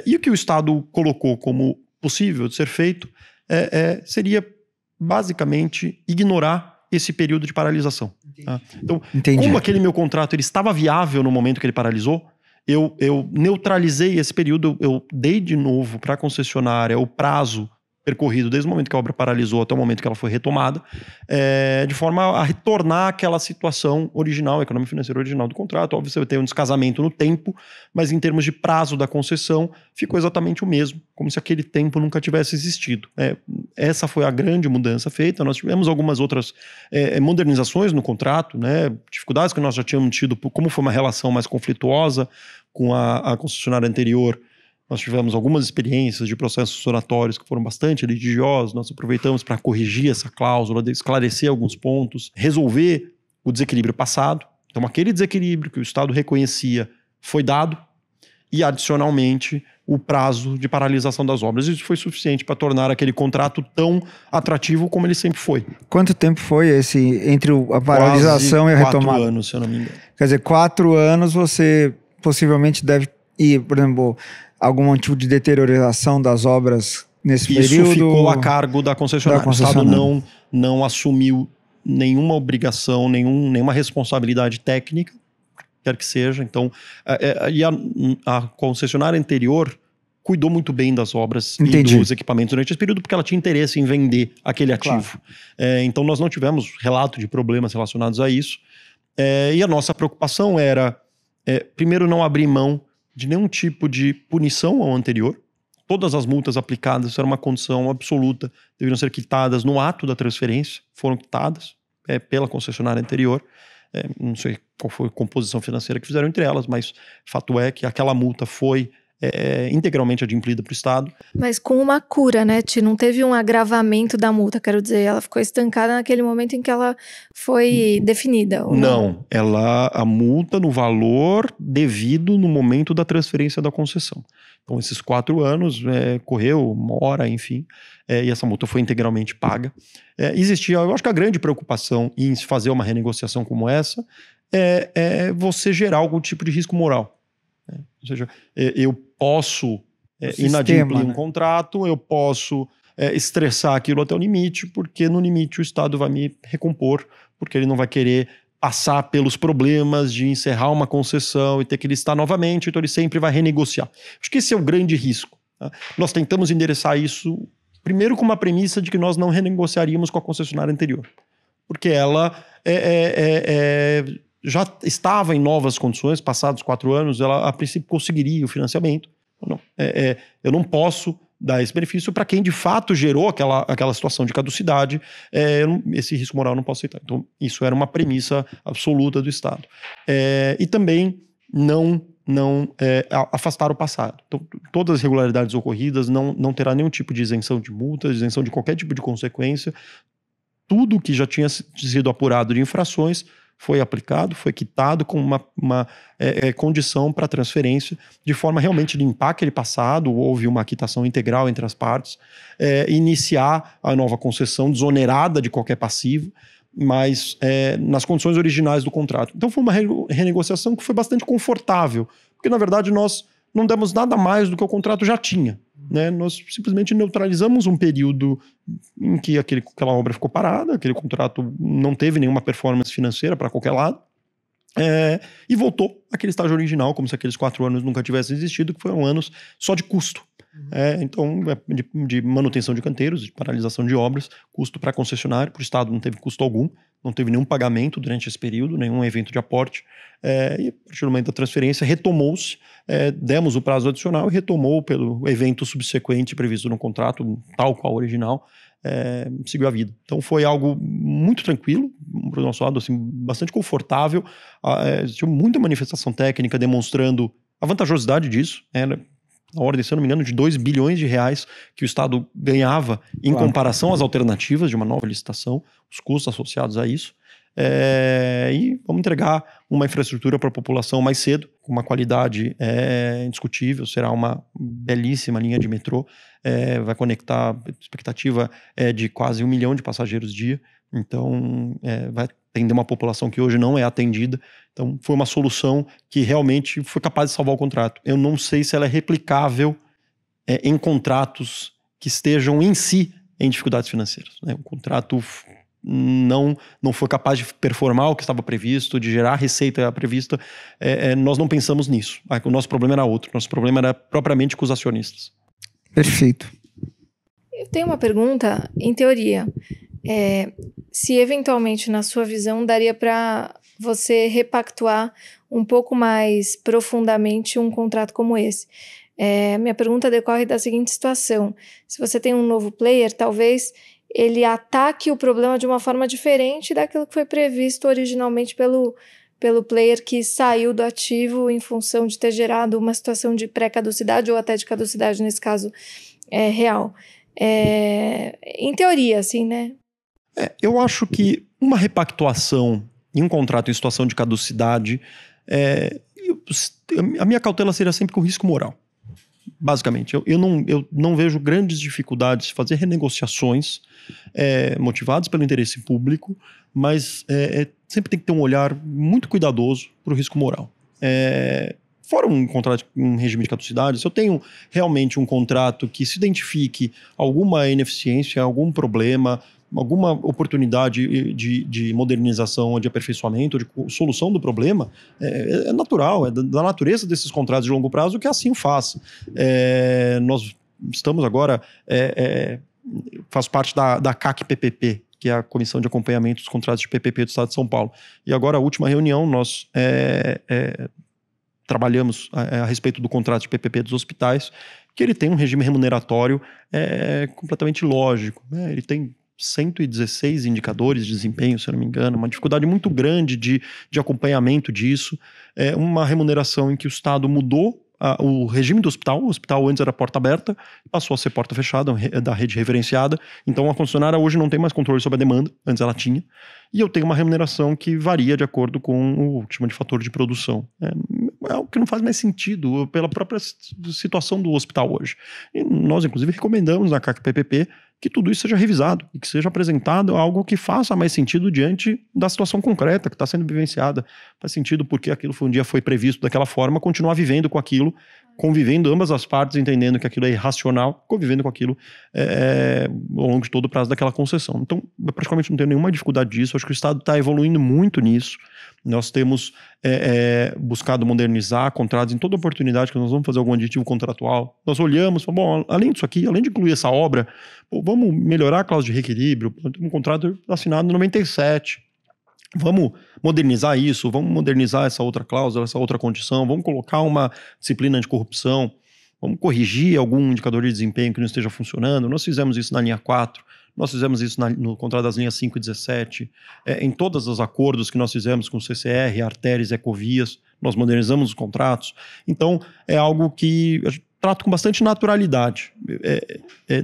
E o que o Estado colocou como possível de ser feito seria basicamente ignorar esse período de paralisação. Tá? Então, como aquele meu contrato ele estava viável no momento que ele paralisou, eu neutralizei esse período, eu dei de novo para a concessionária o prazo percorrido desde o momento que a obra paralisou até o momento que ela foi retomada, de forma a retornar àquela situação original, econômica e financeira original do contrato. Óbvio, você vai ter um descasamento no tempo, mas em termos de prazo da concessão, ficou exatamente o mesmo, como se aquele tempo nunca tivesse existido. Essa foi a grande mudança feita. Nós tivemos algumas outras modernizações no contrato, né? Dificuldades que nós já tínhamos tido, como foi uma relação mais conflituosa com a concessionária anterior. Nós tivemos algumas experiências de processos oratórios que foram bastante litigiosos. Nós aproveitamos para corrigir essa cláusula, esclarecer alguns pontos, resolver o desequilíbrio passado. Então, aquele desequilíbrio que o Estado reconhecia foi dado, e, adicionalmente, o prazo de paralisação das obras. Isso foi suficiente para tornar aquele contrato tão atrativo como ele sempre foi. Quanto tempo foi entre a paralisação e a retomada? 4 anos, se eu não me engano. Quer dizer, 4 anos você possivelmente deve ir, por exemplo, algum tipo de deterioração das obras nesse período? Isso ficou a cargo da concessionária. O Estado não assumiu nenhuma obrigação, nenhuma responsabilidade técnica, quer que seja. Então, a concessionária anterior cuidou muito bem das obras e dos equipamentos durante esse período, porque ela tinha interesse em vender aquele ativo. Claro. Então, nós não tivemos relato de problemas relacionados a isso. E a nossa preocupação era, primeiro, não abrir mão de nenhum tipo de punição ao anterior. Todas as multas aplicadas, isso era uma condição absoluta, deveriam ser quitadas no ato da transferência, foram quitadas pela concessionária anterior. Não sei qual foi a composição financeira que fizeram entre elas, mas fato é que aquela multa foi integralmente adimplida para o Estado. Mas com uma cura, né, Ti? Não teve um agravamento da multa, quero dizer, ela ficou estancada naquele momento em que ela foi definida. Ou não, a multa no valor devido no momento da transferência da concessão. Então, esses 4 anos, correu 1 hora, enfim, e essa multa foi integralmente paga. Existia, eu acho que a grande preocupação em se fazer uma renegociação como essa é você gerar algum tipo de risco moral. Ou seja, eu posso inadimplir um contrato, eu posso estressar aquilo até o limite, porque no limite o Estado vai me recompor, porque ele não vai querer passar pelos problemas de encerrar uma concessão e ter que listar novamente, então ele sempre vai renegociar. Acho que esse é o grande risco. Tá? Nós tentamos endereçar isso primeiro com uma premissa de que nós não renegociaríamos com a concessionária anterior, porque ela já estava em novas condições, passados 4 anos, ela a princípio conseguiria o financiamento. Eu não posso dar esse benefício para quem de fato gerou aquela situação de caducidade, esse risco moral eu não posso aceitar. Então, isso era uma premissa absoluta do Estado. E também não afastar o passado. Então, todas as irregularidades ocorridas não terá nenhum tipo de isenção de multas, isenção de qualquer tipo de consequência. Tudo que já tinha sido apurado de infrações foi aplicado, foi quitado com uma condição para transferência, de forma a realmente limpar aquele passado, houve uma quitação integral entre as partes, iniciar a nova concessão desonerada de qualquer passivo, mas nas condições originais do contrato. Então foi uma renegociação que foi bastante confortável, porque na verdade nós não demos nada mais do que o contrato já tinha. Né? Nós simplesmente neutralizamos um período em que aquela obra ficou parada, aquele contrato não teve nenhuma performance financeira para qualquer lado, e voltou àquele estágio original, como se aqueles 4 anos nunca tivessem existido, que foram anos só de custo. Então, de manutenção de canteiros, de paralisação de obras, custo para concessionário, para o Estado não teve custo algum, não teve nenhum pagamento durante esse período, nenhum evento de aporte, e a partir do momento da transferência retomou-se, demos o prazo adicional e retomou pelo evento subsequente previsto no contrato, tal qual o original, seguiu a vida. Então foi algo muito tranquilo, para o nosso lado, assim, bastante confortável, existiu muita manifestação técnica demonstrando a vantajosidade disso, na ordem, se eu não me engano, de 2 bilhões de reais que o Estado ganhava em comparação às alternativas de uma nova licitação, os custos associados a isso. E vamos entregar uma infraestrutura para a população mais cedo, com uma qualidade indiscutível, será uma belíssima linha de metrô, vai conectar, a expectativa de quase 1 milhão de passageiros dia, então vai atender uma população que hoje não é atendida. Então foi uma solução que realmente foi capaz de salvar o contrato. Eu não sei se ela é replicável em contratos que estejam em si em dificuldades financeiras. O contrato não foi capaz de performar o que estava previsto, de gerar a receita prevista. Nós não pensamos nisso. O nosso problema era outro. Nosso problema era propriamente com os acionistas. Perfeito. Eu tenho uma pergunta, em teoria. Se eventualmente, na sua visão, daria para você repactuar um pouco mais profundamente um contrato como esse. Minha pergunta decorre da seguinte situação. Se você tem um novo player, talvez ele ataque o problema de uma forma diferente daquilo que foi previsto originalmente pelo player que saiu do ativo em função de ter gerado uma situação de pré-caducidade ou até de caducidade, nesse caso, real. Em teoria, assim, né? Eu acho que uma repactuação em um contrato em situação de caducidade, a minha cautela seria sempre com risco moral. Basicamente, eu não vejo grandes dificuldades de fazer renegociações motivadas pelo interesse público, mas sempre tem que ter um olhar muito cuidadoso para o risco moral. Fora um contrato em regime de caducidade, se eu tenho realmente um contrato que se identifique alguma ineficiência, algum problema, alguma oportunidade de modernização ou de aperfeiçoamento, de solução do problema, é natural, é da natureza desses contratos de longo prazo que assim o faça. Nós estamos agora, faz parte da CAC-PPP, que é a Comissão de Acompanhamento dos Contratos de PPP do Estado de São Paulo. E agora, a última reunião, nós trabalhamos a respeito do contrato de PPP dos hospitais, que ele tem um regime remuneratório completamente lógico, né? Ele tem 116 indicadores de desempenho, se eu não me engano, uma dificuldade muito grande de acompanhamento disso, uma remuneração em que o Estado mudou o regime do hospital. O hospital antes era porta aberta, passou a ser porta fechada, da rede referenciada. Então a concessionária hoje não tem mais controle sobre a demanda, antes ela tinha. E eu tenho uma remuneração que varia de acordo com o que chama de fator de produção. É algo que não faz mais sentido pela própria situação do hospital hoje. E nós, inclusive, recomendamos na CAC-PPP que tudo isso seja revisado e que seja apresentado algo que faça mais sentido diante da situação concreta que está sendo vivenciada. Faz sentido porque aquilo um dia foi previsto daquela forma, continuar vivendo com aquilo, convivendo ambas as partes, entendendo que aquilo é irracional, convivendo com aquilo ao longo de todo o prazo daquela concessão. Então, eu praticamente não tenho nenhuma dificuldade disso. Acho que o Estado está evoluindo muito nisso. Nós temos buscado modernizar contratos em toda oportunidade que nós vamos fazer algum aditivo contratual. Nós olhamos, bom, além disso aqui, além de incluir essa obra, vamos melhorar a cláusula de reequilíbrio. Um contrato assinado em 97. Vamos modernizar isso, vamos modernizar essa outra cláusula, essa outra condição, vamos colocar uma disciplina de corrupção, vamos corrigir algum indicador de desempenho que não esteja funcionando. Nós fizemos isso na linha 4, nós fizemos isso no contrato das linhas 5 e 17, em todos os acordos que nós fizemos com o CCR, artérias, ecovias, nós modernizamos os contratos. Então, é algo que eu trato com bastante naturalidade.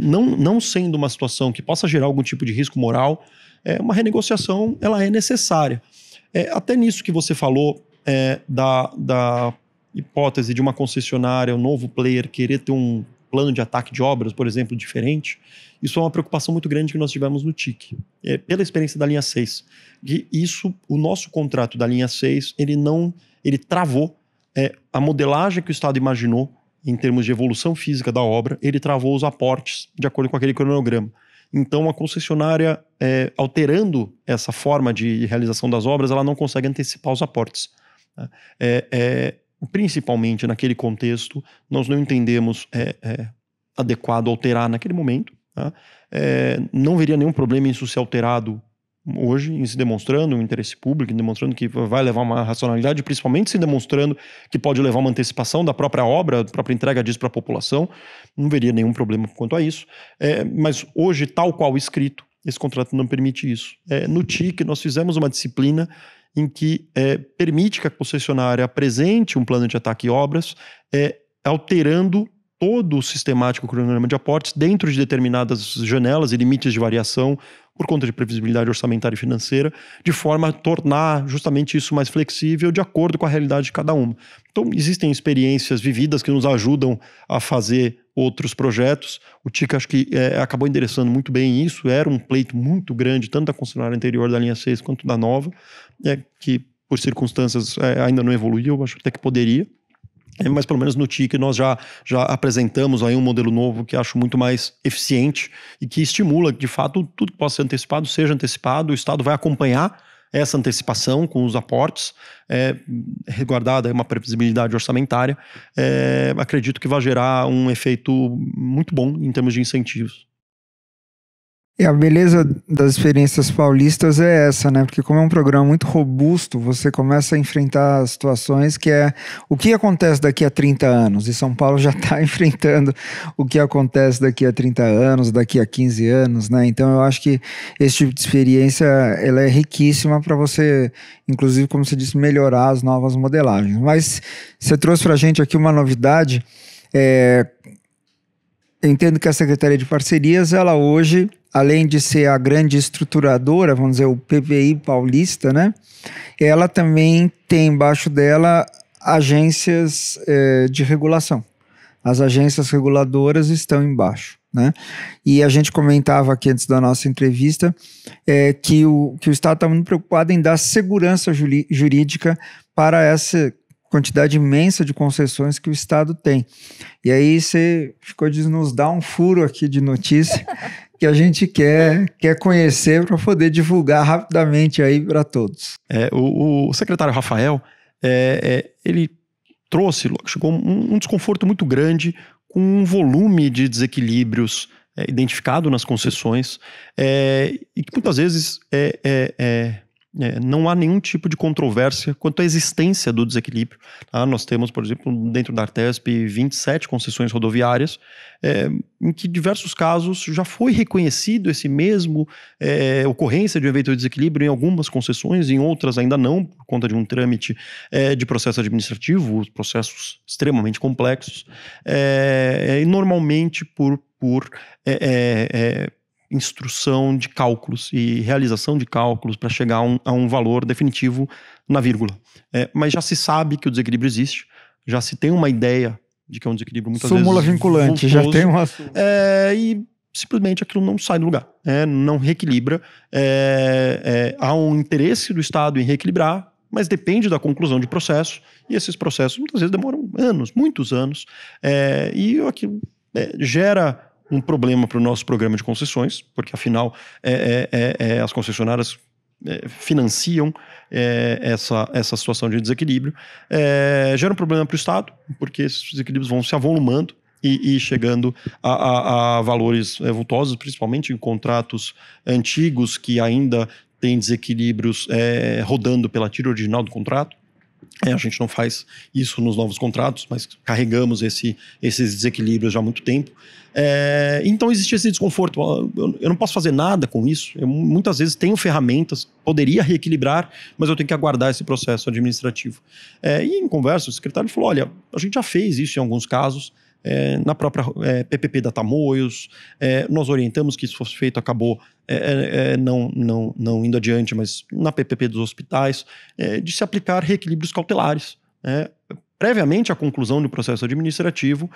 Não sendo uma situação que possa gerar algum tipo de risco moral, uma renegociação ela é necessária. Até nisso que você falou da hipótese de uma concessionária, um novo player, querer ter um plano de ataque de obras, por exemplo, diferente, isso é uma preocupação muito grande que nós tivemos no TIC, pela experiência da linha 6. O nosso contrato da linha 6, ele travou a modelagem que o Estado imaginou em termos de evolução física da obra, ele travou os aportes de acordo com aquele cronograma. Então, a concessionária, alterando essa forma de realização das obras, ela não consegue antecipar os aportes. Principalmente naquele contexto, nós não entendemos adequado alterar naquele momento. Tá? Não veria nenhum problema em isso ser alterado hoje, em se demonstrando um interesse público, em demonstrando que vai levar uma racionalidade, principalmente se demonstrando que pode levar uma antecipação da própria obra, da própria entrega disso para a população. Não veria nenhum problema quanto a isso. Mas hoje, tal qual escrito, esse contrato não permite isso. No TIC, nós fizemos uma disciplina em que permite que a concessionária apresente um plano de ataque e obras, alterando todo o sistemático cronograma de aportes dentro de determinadas janelas e limites de variação por conta de previsibilidade orçamentária e financeira, de forma a tornar justamente isso mais flexível de acordo com a realidade de cada uma. Então, existem experiências vividas que nos ajudam a fazer outros projetos. O TIC acho que acabou endereçando muito bem isso. Era um pleito muito grande, tanto da concessionária anterior da linha 6 quanto da nova, que por circunstâncias ainda não evoluiu, eu acho até que poderia. Mas pelo menos no TIC nós já apresentamos aí um modelo novo que acho muito mais eficiente e que estimula que de fato tudo que possa ser antecipado seja antecipado. O Estado vai acompanhar essa antecipação com os aportes, resguardada uma previsibilidade orçamentária. Acredito que vai gerar um efeito muito bom em termos de incentivos. E a beleza das experiências paulistas é essa, né? Porque como é um programa muito robusto, você começa a enfrentar situações que o que acontece daqui a 30 anos. E São Paulo já está enfrentando o que acontece daqui a 30 anos, daqui a 15 anos, né? Então eu acho que esse tipo de experiência ela é riquíssima para você, inclusive, como você disse, melhorar as novas modelagens. Mas você trouxe para a gente aqui uma novidade. Eu entendo que a Secretaria de Parcerias, ela hoje, além de ser a grande estruturadora, vamos dizer, o PPI paulista, né? Ela também tem embaixo dela agências de regulação. As agências reguladoras estão embaixo, né? E a gente comentava aqui antes da nossa entrevista que o Estado está muito preocupado em dar segurança jurídica para essa quantidade imensa de concessões que o Estado tem. E aí você ficou de nos dar um furo aqui de notícia que a gente quer conhecer para poder divulgar rapidamente aí para todos. O secretário Rafael, ele chegou um desconforto muito grande com um volume de desequilíbrios identificado nas concessões e que muitas vezes Não há nenhum tipo de controvérsia quanto à existência do desequilíbrio. Tá? Nós temos, por exemplo, dentro da Artesp, 27 concessões rodoviárias, em que, em diversos casos, já foi reconhecido esse mesmo ocorrência de um eventual desequilíbrio em algumas concessões, em outras ainda não, por conta de um trâmite de processo administrativo, processos extremamente complexos, e normalmente por instrução de cálculos e realização de cálculos para chegar a um valor definitivo na vírgula. Mas já se sabe que o desequilíbrio existe, já se tem uma ideia de que é um desequilíbrio muitas súmula vezes vinculante, vultoso, já tem uma e simplesmente aquilo não sai do lugar, não reequilibra. Há um interesse do Estado em reequilibrar, mas depende da conclusão de processo, e esses processos muitas vezes demoram anos, muitos anos, e aquilo gera um problema para o nosso programa de concessões, porque afinal as concessionárias financiam essa situação de desequilíbrio, gera um problema para o Estado, porque esses desequilíbrios vão se avolumando e chegando a valores vultosos, principalmente em contratos antigos que ainda têm desequilíbrios rodando pela tira original do contrato. A gente não faz isso nos novos contratos, mas carregamos esses desequilíbrios já há muito tempo. Então existe esse desconforto. Eu não posso fazer nada com isso. Eu muitas vezes tenho ferramentas, poderia reequilibrar, mas eu tenho que aguardar esse processo administrativo. E em conversa, o secretário falou, olha, a gente já fez isso em alguns casos, na própria PPP da Tamoios, nós orientamos que isso fosse feito, acabou não indo adiante, mas na PPP dos hospitais, de se aplicar reequilíbrios cautelares, previamente à conclusão do processo administrativo,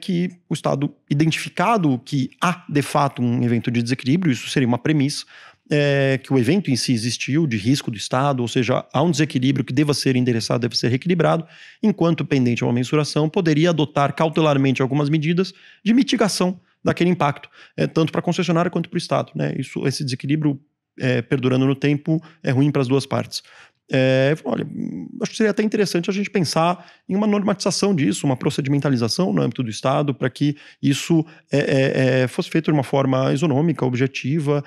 que o Estado, identificado que há de fato um evento de desequilíbrio, isso seria uma premissa, que o evento em si existiu, de risco do Estado, ou seja, há um desequilíbrio que deva ser endereçado, deve ser reequilibrado, enquanto pendente uma mensuração, poderia adotar cautelarmente algumas medidas de mitigação daquele impacto, tanto para a concessionária quanto para o Estado. Esse desequilíbrio perdurando no tempo é ruim para as duas partes. Olha, acho que seria até interessante a gente pensar em uma normatização disso, uma procedimentalização no âmbito do Estado, para que isso fosse feito de uma forma isonômica, objetiva,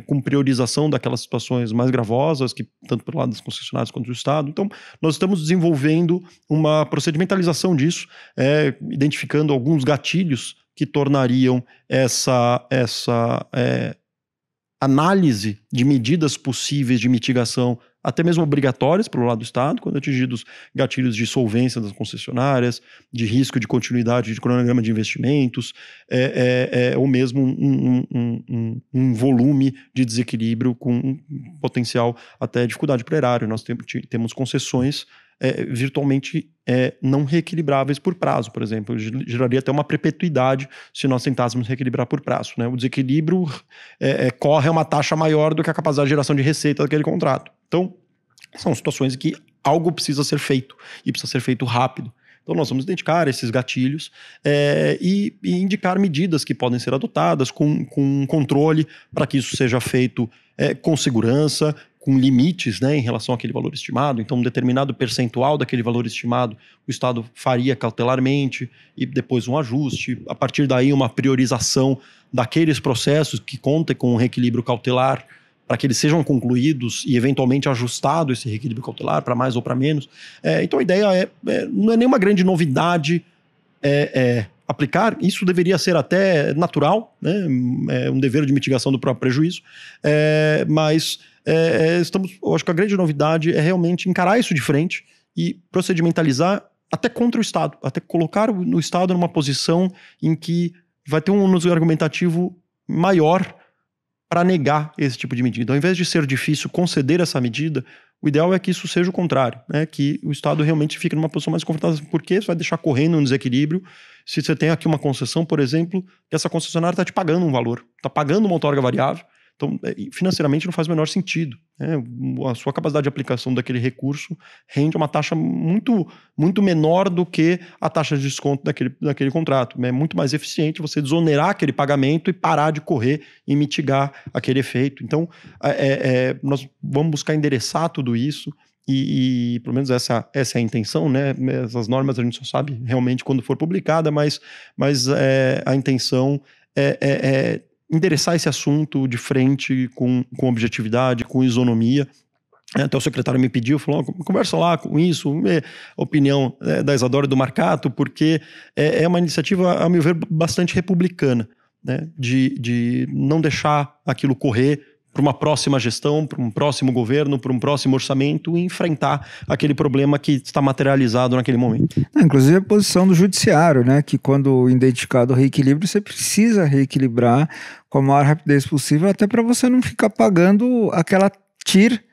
com priorização daquelas situações mais gravosas, que tanto pelo lado das concessionárias quanto do Estado. Então, nós estamos desenvolvendo uma procedimentalização disso, identificando alguns gatilhos que tornariam essa análise de medidas possíveis de mitigação, até mesmo obrigatórias pelo lado do Estado, quando atingidos gatilhos de solvência das concessionárias, de risco de continuidade de cronograma de investimentos, ou mesmo um volume de desequilíbrio com um potencial até dificuldade para o erário. Nós temos concessões virtualmente não reequilibráveis por prazo, por exemplo. Geraria até uma perpetuidade se nós tentássemos reequilibrar por prazo. O desequilíbrio corre a uma taxa maior do que a capacidade de geração de receita daquele contrato. Então, são situações em que algo precisa ser feito, e precisa ser feito rápido. Então, nós vamos identificar esses gatilhos e indicar medidas que podem ser adotadas com controle para que isso seja feito com segurança, com limites em relação àquele valor estimado. Então, um determinado percentual daquele valor estimado o Estado faria cautelarmente e depois um ajuste. A partir daí, uma priorização daqueles processos que contem com um reequilíbrio cautelar para que eles sejam concluídos e eventualmente ajustado esse reequilíbrio cautelar para mais ou para menos. Então, a ideia não é nenhuma grande novidade aplicar. Isso deveria ser até natural, um dever de mitigação do próprio prejuízo, mas eu acho que a grande novidade é realmente encarar isso de frente e procedimentalizar até contra o Estado, até colocar o Estado numa posição em que vai ter um ônus argumentativo maior para negar esse tipo de medida. Ao invés de ser difícil conceder essa medida, o ideal é que isso seja o contrário, que o Estado realmente fique numa posição mais confortável, porque você vai deixar correndo um desequilíbrio. Se você tem aqui uma concessão, por exemplo, que essa concessionária está te pagando um valor, está pagando uma outorga variável, então financeiramente não faz o menor sentido. A sua capacidade de aplicação daquele recurso rende uma taxa muito, muito menor do que a taxa de desconto daquele contrato. É muito mais eficiente você desonerar aquele pagamento e parar de correr e mitigar aquele efeito. Então, nós vamos buscar endereçar tudo isso e pelo menos essa é a intenção, Essas normas a gente só sabe realmente quando for publicada, mas a intenção é endereçar esse assunto de frente com objetividade, com isonomia. Até o secretário me pediu, falou, conversa lá com isso, a opinião da Isadora e do Marcato, porque é uma iniciativa, a meu ver, bastante republicana, né? De não deixar aquilo correr para uma próxima gestão, para um próximo governo, para um próximo orçamento e enfrentar aquele problema que está materializado naquele momento. Inclusive a posição do judiciário, né? Que quando identificado o reequilíbrio, você precisa reequilibrar com a maior rapidez possível, até para você não ficar pagando aquela TIR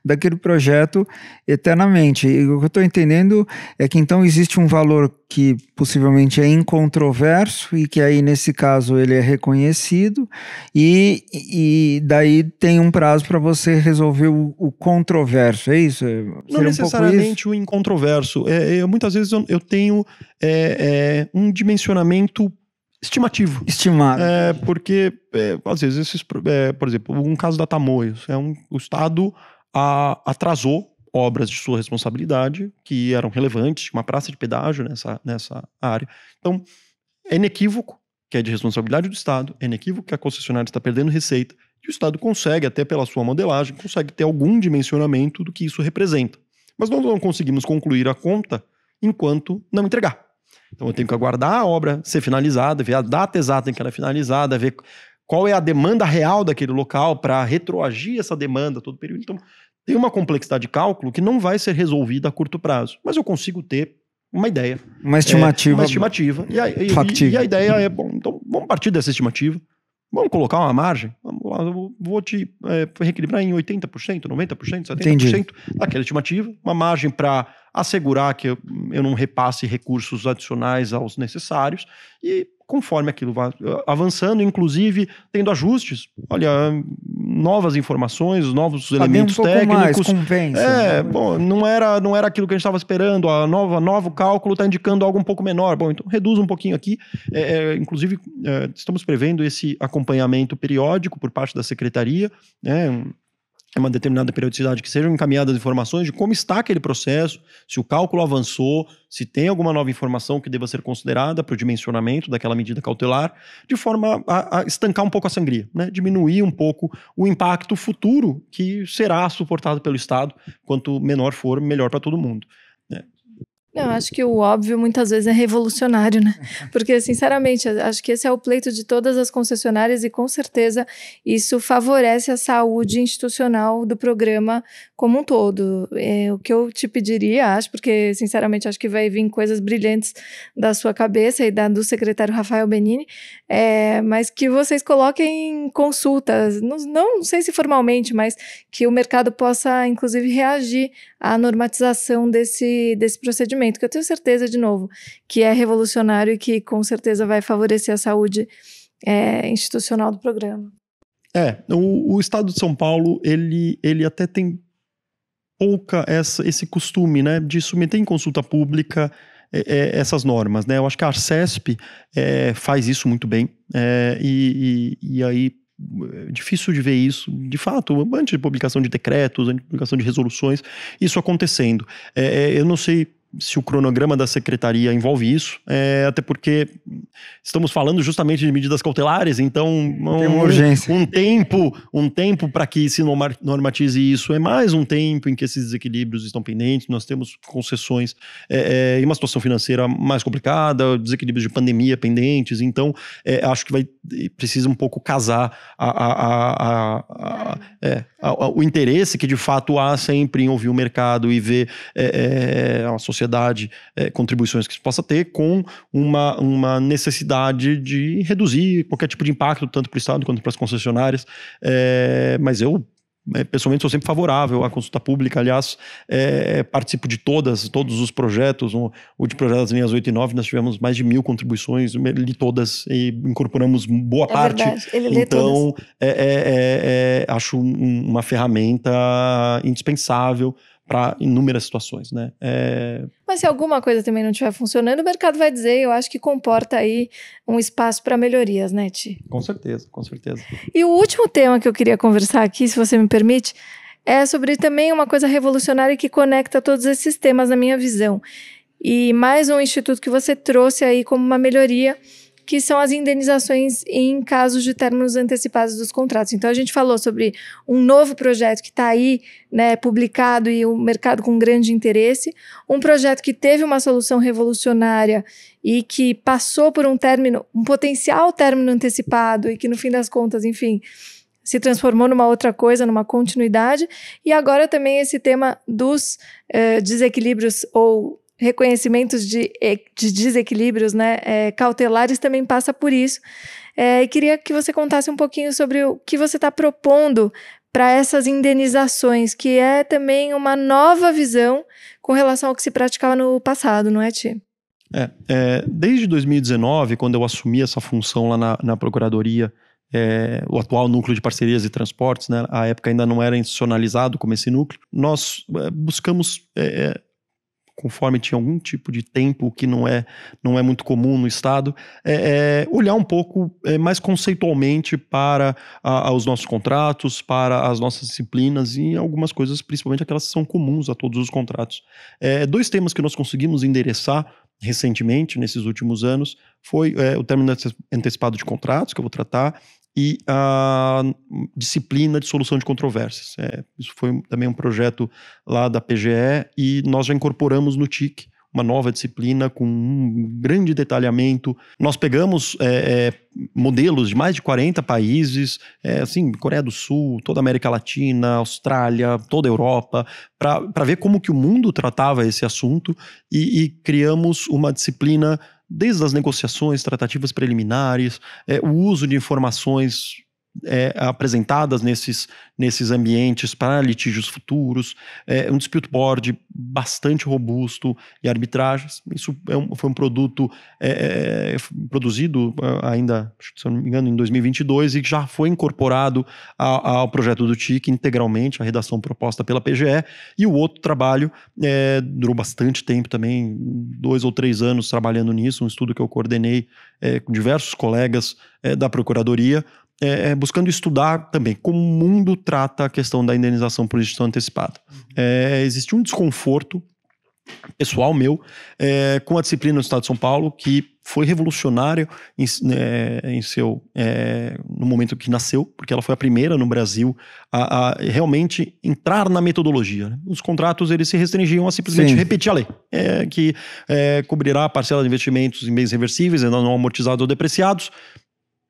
daquele projeto eternamente. E o que eu estou entendendo é que então existe um valor que possivelmente é incontroverso e que aí nesse caso ele é reconhecido e daí tem um prazo para você resolver o controverso, é isso? Não necessariamente o incontroverso. Muitas vezes eu tenho um dimensionamento estimativo. Estimado. Porque às vezes, por exemplo, um caso da Tamoios, o Estado atrasou obras de sua responsabilidade que eram relevantes, uma praça de pedágio nessa área. Então, é inequívoco que é de responsabilidade do Estado, é inequívoco que a concessionária está perdendo receita, e o Estado consegue, até pela sua modelagem, consegue ter algum dimensionamento do que isso representa. Mas nós não conseguimos concluir a conta enquanto não entregar. Então eu tenho que aguardar a obra ser finalizada, ver a data exata em que ela é finalizada, ver qual é a demanda real daquele local para retroagir essa demanda todo o período. Então, tem uma complexidade de cálculo que não vai ser resolvida a curto prazo, mas eu consigo ter uma ideia. Uma estimativa. Uma estimativa. E a ideia é, bom, então vamos partir dessa estimativa, vamos colocar uma margem, eu vou te reequilibrar em 80%, 90%, 70% Entendi. daquela estimativa, uma margem para assegurar que eu não repasse recursos adicionais aos necessários e conforme aquilo vai avançando, inclusive tendo ajustes, olha, novas informações, novos elementos técnicos. Compensa. Bom, não era aquilo que a gente estava esperando, novo cálculo está indicando algo um pouco menor. Bom, então reduz um pouquinho aqui. Inclusive, estamos prevendo esse acompanhamento periódico por parte da Secretaria, né? É uma determinada periodicidade que sejam encaminhadas informações de como está aquele processo, se o cálculo avançou, se tem alguma nova informação que deva ser considerada para o dimensionamento daquela medida cautelar, de forma a estancar um pouco a sangria, né? Diminuir um pouco o impacto futuro que será suportado pelo Estado. Quanto menor for, melhor para todo mundo, né? Eu acho que o óbvio muitas vezes é revolucionário, né? Porque, sinceramente, acho que esse é o pleito de todas as concessionárias e, com certeza, isso favorece a saúde institucional do programa como um todo. O que eu te pediria, porque, sinceramente, acho que vai vir coisas brilhantes da sua cabeça e do secretário Rafael Benini, mas que vocês coloquem consultas, não sei se formalmente, mas que o mercado possa, inclusive, reagir à normatização desse procedimento, que eu tenho certeza, de novo, que é revolucionário e que com certeza vai favorecer a saúde institucional do programa. O Estado de São Paulo, ele até tem pouca esse costume, né, de submeter em consulta pública essas normas, né? Eu acho que a Arcesp faz isso muito bem, e aí é difícil de ver isso, de fato, antes de publicação de decretos, antes de publicação de resoluções, isso acontecendo. Eu não sei se o cronograma da secretaria envolve isso, até porque estamos falando justamente de medidas cautelares, então tem uma urgência. Um tempo para que se normatize isso é mais um tempo em que esses desequilíbrios estão pendentes. Nós temos concessões em uma situação financeira mais complicada, desequilíbrios de pandemia pendentes, então acho que precisa um pouco casar o interesse que de fato há sempre em ouvir o mercado e ver a sociedade, contribuições que se possa ter, com uma necessidade de reduzir qualquer tipo de impacto, tanto para o Estado quanto para as concessionárias. Mas eu, pessoalmente, sou sempre favorável à consulta pública. Aliás, participo de todos os projetos. O de projeto das linhas 8 e 9, nós tivemos mais de 1.000 contribuições, li todas e incorporamos boa parte. Verdade. Ele lê então, todas. acho uma ferramenta indispensável para inúmeras situações, né? Mas se alguma coisa também não estiver funcionando, o mercado vai dizer, eu acho que comporta aí um espaço para melhorias, né, Ti? Com certeza, com certeza. E o último tema que eu queria conversar aqui, se você me permite, é sobre também uma coisa revolucionária que conecta todos esses temas na minha visão. E mais um instituto que você trouxe aí como uma melhoria, que são as indenizações em casos de términos antecipados dos contratos. Então, a gente falou sobre um novo projeto que está aí, né, publicado e o mercado com grande interesse, um projeto que teve uma solução revolucionária e que passou por um potencial término antecipado e que, no fim das contas, enfim, se transformou numa outra coisa, numa continuidade, e agora também esse tema dos desequilíbrios ou reconhecimentos de desequilíbrios, né, cautelares também passa por isso. E queria que você contasse um pouquinho sobre o que você está propondo para essas indenizações, que é também uma nova visão com relação ao que se praticava no passado, não é, Ti? Desde 2019, quando eu assumi essa função lá na Procuradoria, o atual núcleo de parcerias e transportes, né, a época ainda não era institucionalizado como esse núcleo, nós buscamos, conforme tinha algum tipo de tempo que não é muito comum no Estado, olhar um pouco mais conceitualmente para os nossos contratos, para as nossas disciplinas e algumas coisas, principalmente aquelas que são comuns a todos os contratos. 2 temas que nós conseguimos endereçar recentemente, nesses últimos anos, foi o término antecipado de contratos, que eu vou tratar, e a disciplina de solução de controvérsias. Isso foi também um projeto lá da PGE e nós já incorporamos no TIC uma nova disciplina com um grande detalhamento. Nós pegamos modelos de mais de 40 países, assim, Coreia do Sul, toda a América Latina, Austrália, toda a Europa, para ver como que o mundo tratava esse assunto e criamos uma disciplina desde as negociações, tratativas preliminares, o uso de informações apresentadas nesses ambientes para litígios futuros, um dispute board bastante robusto e arbitragens. Isso foi um produto produzido ainda, se eu não me engano, em 2022 e já foi incorporado ao projeto do TIC integralmente, a redação proposta pela PGE. E o outro trabalho durou bastante tempo também, 2 ou 3 anos trabalhando nisso, um estudo que eu coordenei com diversos colegas da Procuradoria, buscando estudar também como o mundo trata a questão da indenização por extinção antecipada. Existe um desconforto pessoal meu com a disciplina do Estado de São Paulo, que foi revolucionária no momento que nasceu, porque ela foi a primeira no Brasil a realmente entrar na metodologia, né? Os contratos eles se restringiam a simplesmente repetir a lei, que cobrirá a parcela de investimentos em bens reversíveis, ainda não amortizados ou depreciados,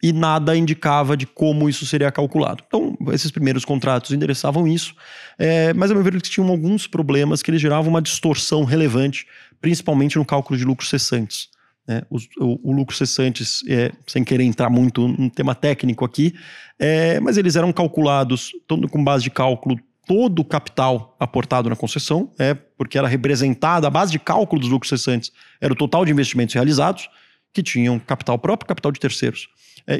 e nada indicava de como isso seria calculado. Então, esses primeiros contratos endereçavam isso, mas a meu ver eles tinham alguns problemas que eles geravam uma distorção relevante, principalmente no cálculo de lucros cessantes. O lucro cessantes, sem querer entrar muito no tema técnico aqui, mas eles eram calculados com base de cálculo todo o capital aportado na concessão, porque era representada, a base de cálculo dos lucros cessantes era o total de investimentos realizados, que tinham capital próprio e capital de terceiros.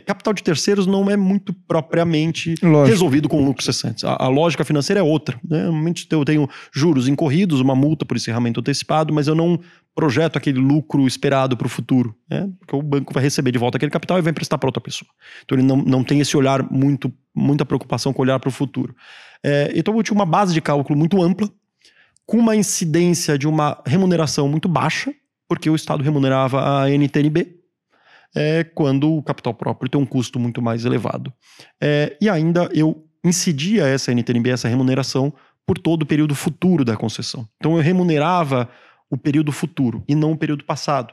Capital de terceiros não é muito propriamente resolvido com lucros cessantes. A lógica financeira é outra, né? Normalmente eu tenho juros incorridos, uma multa por encerramento antecipado, mas eu não projeto aquele lucro esperado para o futuro, né? Porque o banco vai receber de volta aquele capital e vai emprestar para outra pessoa. Então ele não tem esse olhar, muita preocupação com o olhar para o futuro. Então eu tinha uma base de cálculo muito ampla, com uma incidência de uma remuneração muito baixa, porque o Estado remunerava a NTNB, quando o capital próprio tem um custo muito mais elevado. E ainda eu incidia essa NTNB, essa remuneração, por todo o período futuro da concessão. Então eu remunerava o período futuro e não o período passado.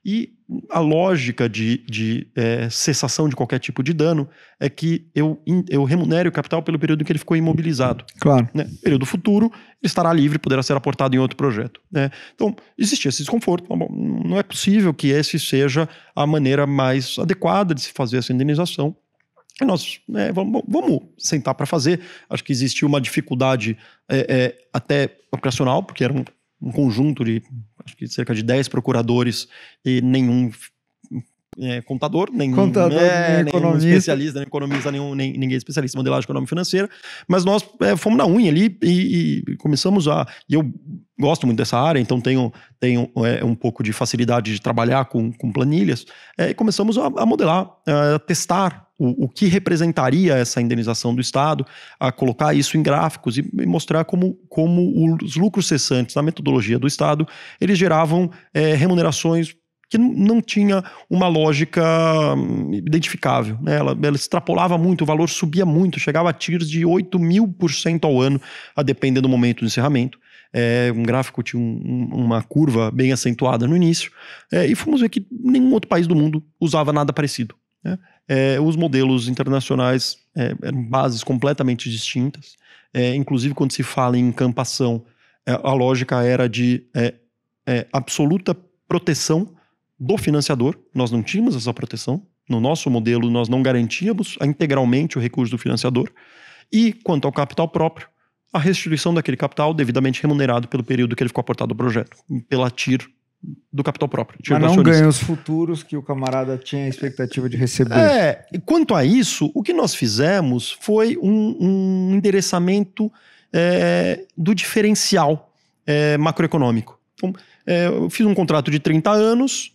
E a lógica de cessação de qualquer tipo de dano é que eu remunere o capital pelo período em que ele ficou imobilizado. Claro. Né? Período futuro, ele estará livre, poderá ser aportado em outro projeto. Né? Então, existia esse desconforto. Não é possível que esse seja a maneira mais adequada de se fazer essa indenização. E nós vamos sentar para fazer. Acho que existiu uma dificuldade até operacional, porque era um conjunto de acho que cerca de 10 procuradores e nenhum contador, nenhum especialista, nem economista, ninguém especialista em modelagem econômica e financeira, mas nós fomos na unha ali e começamos e eu gosto muito dessa área, então tenho um pouco de facilidade de trabalhar com planilhas, e começamos a modelar, a testar o que representaria essa indenização do Estado, a colocar isso em gráficos e mostrar como os lucros cessantes na metodologia do Estado, eles geravam remunerações que não tinha uma lógica identificável, né? Ela extrapolava muito, o valor subia muito, chegava a tiers de 8.000% ao ano, a depender do momento do encerramento. Um gráfico tinha uma curva bem acentuada no início, e fomos ver que nenhum outro país do mundo usava nada parecido, né? Os modelos internacionais eram bases completamente distintas, inclusive quando se fala em encampação, a lógica era de absoluta proteção do financiador. Nós não tínhamos essa proteção. No nosso modelo, nós não garantíamos integralmente o recurso do financiador. E, quanto ao capital próprio, a restituição daquele capital devidamente remunerado pelo período que ele ficou aportado ao projeto, pela TIR do capital próprio. Mas não ganha os futuros que o camarada tinha a expectativa de receber. E quanto a isso, o que nós fizemos foi um endereçamento do diferencial macroeconômico. Então, eu fiz um contrato de 30 anos,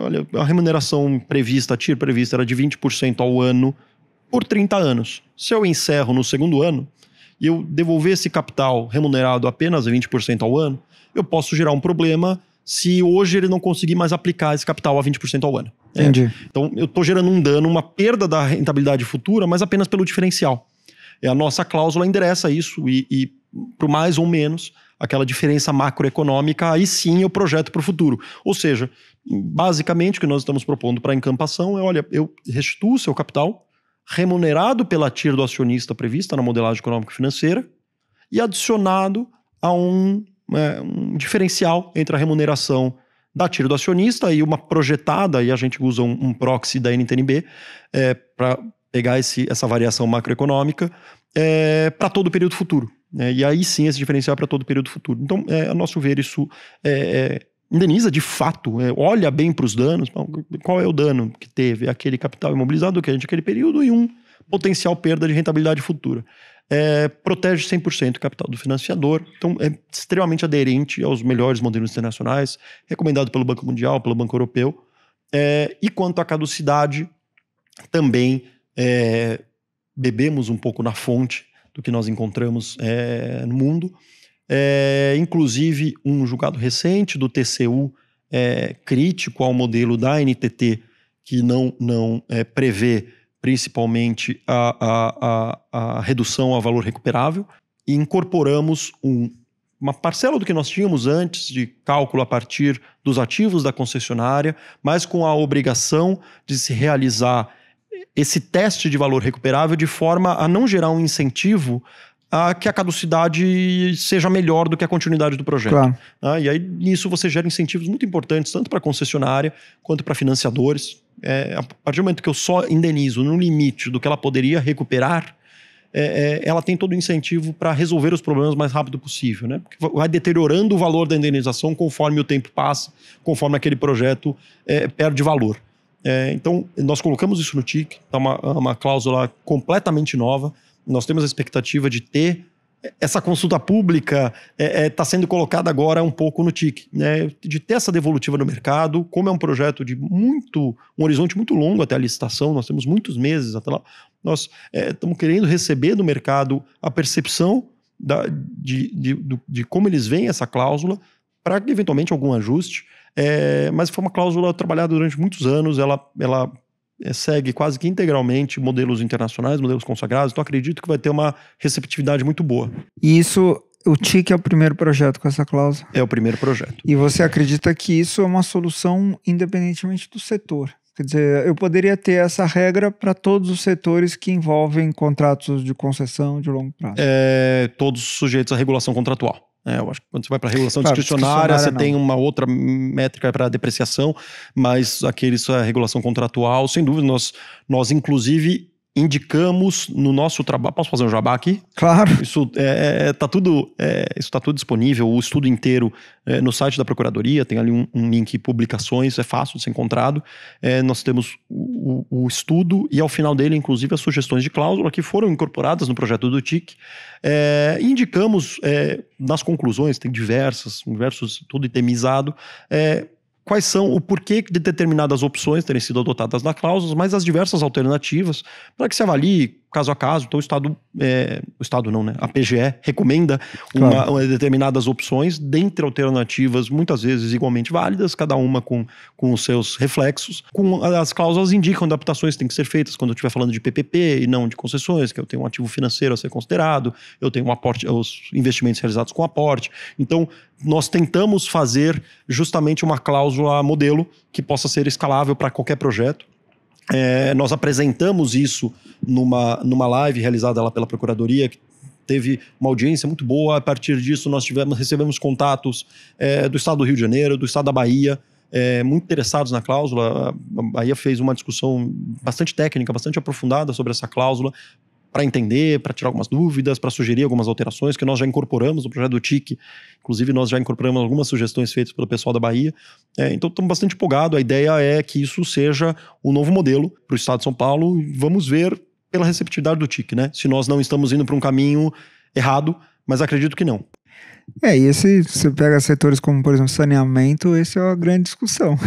olha, a remuneração prevista, a TIR prevista era de 20% ao ano por 30 anos. Se eu encerro no segundo ano e eu devolver esse capital remunerado apenas a 20% ao ano, eu posso gerar um problema se hoje ele não conseguir mais aplicar esse capital a 20% ao ano. Entendi. Então eu estou gerando um dano, uma perda da rentabilidade futura, mas apenas pelo diferencial. A nossa cláusula endereça isso e por mais ou menos aquela diferença macroeconômica, aí sim eu projeto para o futuro. Ou seja, basicamente o que nós estamos propondo para a encampação é, olha, eu restituo o seu capital remunerado pela TIR do acionista prevista na modelagem econômico-financeira e adicionado a um diferencial entre a remuneração da TIR do acionista e uma projetada, e a gente usa um proxy da NTNB para pegar essa variação macroeconômica para todo o período futuro. E aí sim esse diferencial para todo o período futuro. Então, a nosso ver, isso indeniza de fato, olha bem para os danos, qual é o dano que teve aquele capital imobilizado durante aquele período e um potencial perda de rentabilidade futura. Protege 100% o capital do financiador, então é extremamente aderente aos melhores modelos internacionais, recomendado pelo Banco Mundial, pelo Banco Europeu. E quanto à caducidade, também bebemos um pouco na fonte do que nós encontramos no mundo. Inclusive, um julgado recente do TCU crítico ao modelo da NTT, que não prevê principalmente a redução ao valor recuperável, e incorporamos uma parcela do que nós tínhamos antes de cálculo a partir dos ativos da concessionária, mas com a obrigação de se realizar esse teste de valor recuperável de forma a não gerar um incentivo a que a caducidade seja melhor do que a continuidade do projeto. Claro. E aí, nisso, você gera incentivos muito importantes, tanto para a concessionária quanto para financiadores. A partir do momento que eu só indenizo no limite do que ela poderia recuperar, ela tem todo o incentivo para resolver os problemas o mais rápido possível, né? Porque vai deteriorando o valor da indenização conforme o tempo passa, conforme aquele projeto perde valor. Então, nós colocamos isso no TIC, é uma cláusula completamente nova. Nós temos a expectativa de ter essa consulta pública, sendo colocada agora um pouco no TIC, né? De ter essa devolutiva no mercado. Como é um projeto de um horizonte muito longo até a licitação, nós temos muitos meses até lá, nós estamos querendo receber do mercado a percepção de como eles veem essa cláusula, para eventualmente algum ajuste, mas foi uma cláusula trabalhada durante muitos anos, ela segue quase que integralmente modelos internacionais, modelos consagrados, então acredito que vai ter uma receptividade muito boa. E isso, o TIC é o primeiro projeto com essa cláusula? É o primeiro projeto. E você acredita que isso é uma solução independentemente do setor? Quer dizer, eu poderia ter essa regra para todos os setores que envolvem contratos de concessão de longo prazo? Todos sujeitos à regulação contratual. Eu acho que quando você vai para a regulação discricionária, você tem uma outra métrica para depreciação, mas aqueles a regulação contratual, sem dúvida, nós inclusive indicamos no nosso trabalho. Posso fazer um jabá aqui? Claro. Isso está tudo disponível, o estudo inteiro no site da Procuradoria, tem ali um link publicações, é fácil de ser encontrado. Nós temos o estudo e ao final dele, inclusive, as sugestões de cláusula que foram incorporadas no projeto do TIC. Indicamos nas conclusões, tem diversos, tudo itemizado, quais são o porquê de determinadas opções terem sido adotadas na cláusula, mas as diversas alternativas, para que se avalie caso a caso. Então o Estado não, né? A PGE recomenda determinadas opções, dentre alternativas muitas vezes igualmente válidas, cada uma com os seus reflexos. As cláusulas indicam adaptações que têm que ser feitas quando eu estiver falando de PPP e não de concessões, que eu tenho um ativo financeiro a ser considerado, eu tenho um aporte, os investimentos realizados com aporte. Então, nós tentamos fazer justamente uma cláusula modelo que possa ser escalável para qualquer projeto. Nós apresentamos isso numa live realizada lá pela Procuradoria, que teve uma audiência muito boa. A partir disso, nós recebemos contatos do Estado do Rio de Janeiro, do Estado da Bahia, muito interessados na cláusula. A Bahia fez uma discussão bastante técnica, bastante aprofundada sobre essa cláusula, para entender, para tirar algumas dúvidas, para sugerir algumas alterações que nós já incorporamos no projeto do TIC. Inclusive, nós já incorporamos algumas sugestões feitas pelo pessoal da Bahia. Então, estamos bastante empolgados. A ideia é que isso seja um novo modelo para o Estado de São Paulo. Vamos ver pela receptividade do TIC, né? Se nós não estamos indo para um caminho errado, mas acredito que não. E você pega setores como, por exemplo, saneamento, essa é uma grande discussão,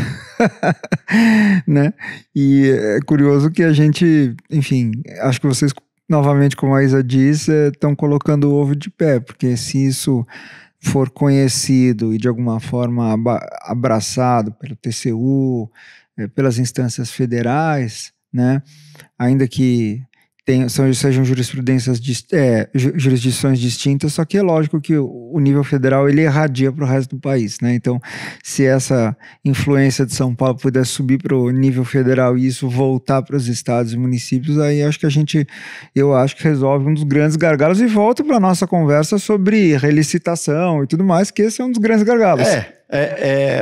né? E é curioso que a gente, enfim, acho que vocês, novamente, como a Isa disse, estão colocando o ovo de pé, porque se isso for conhecido e de alguma forma abraçado pelo TCU, pelas instâncias federais, né? Ainda que sejam jurisdições distintas, só que é lógico que o nível federal ele irradia para o resto do país, né? Então, se essa influência de São Paulo puder subir para o nível federal e isso voltar para os estados e municípios, aí eu acho que resolve um dos grandes gargalos e volta para a nossa conversa sobre relicitação e tudo mais, que esse é um dos grandes gargalos.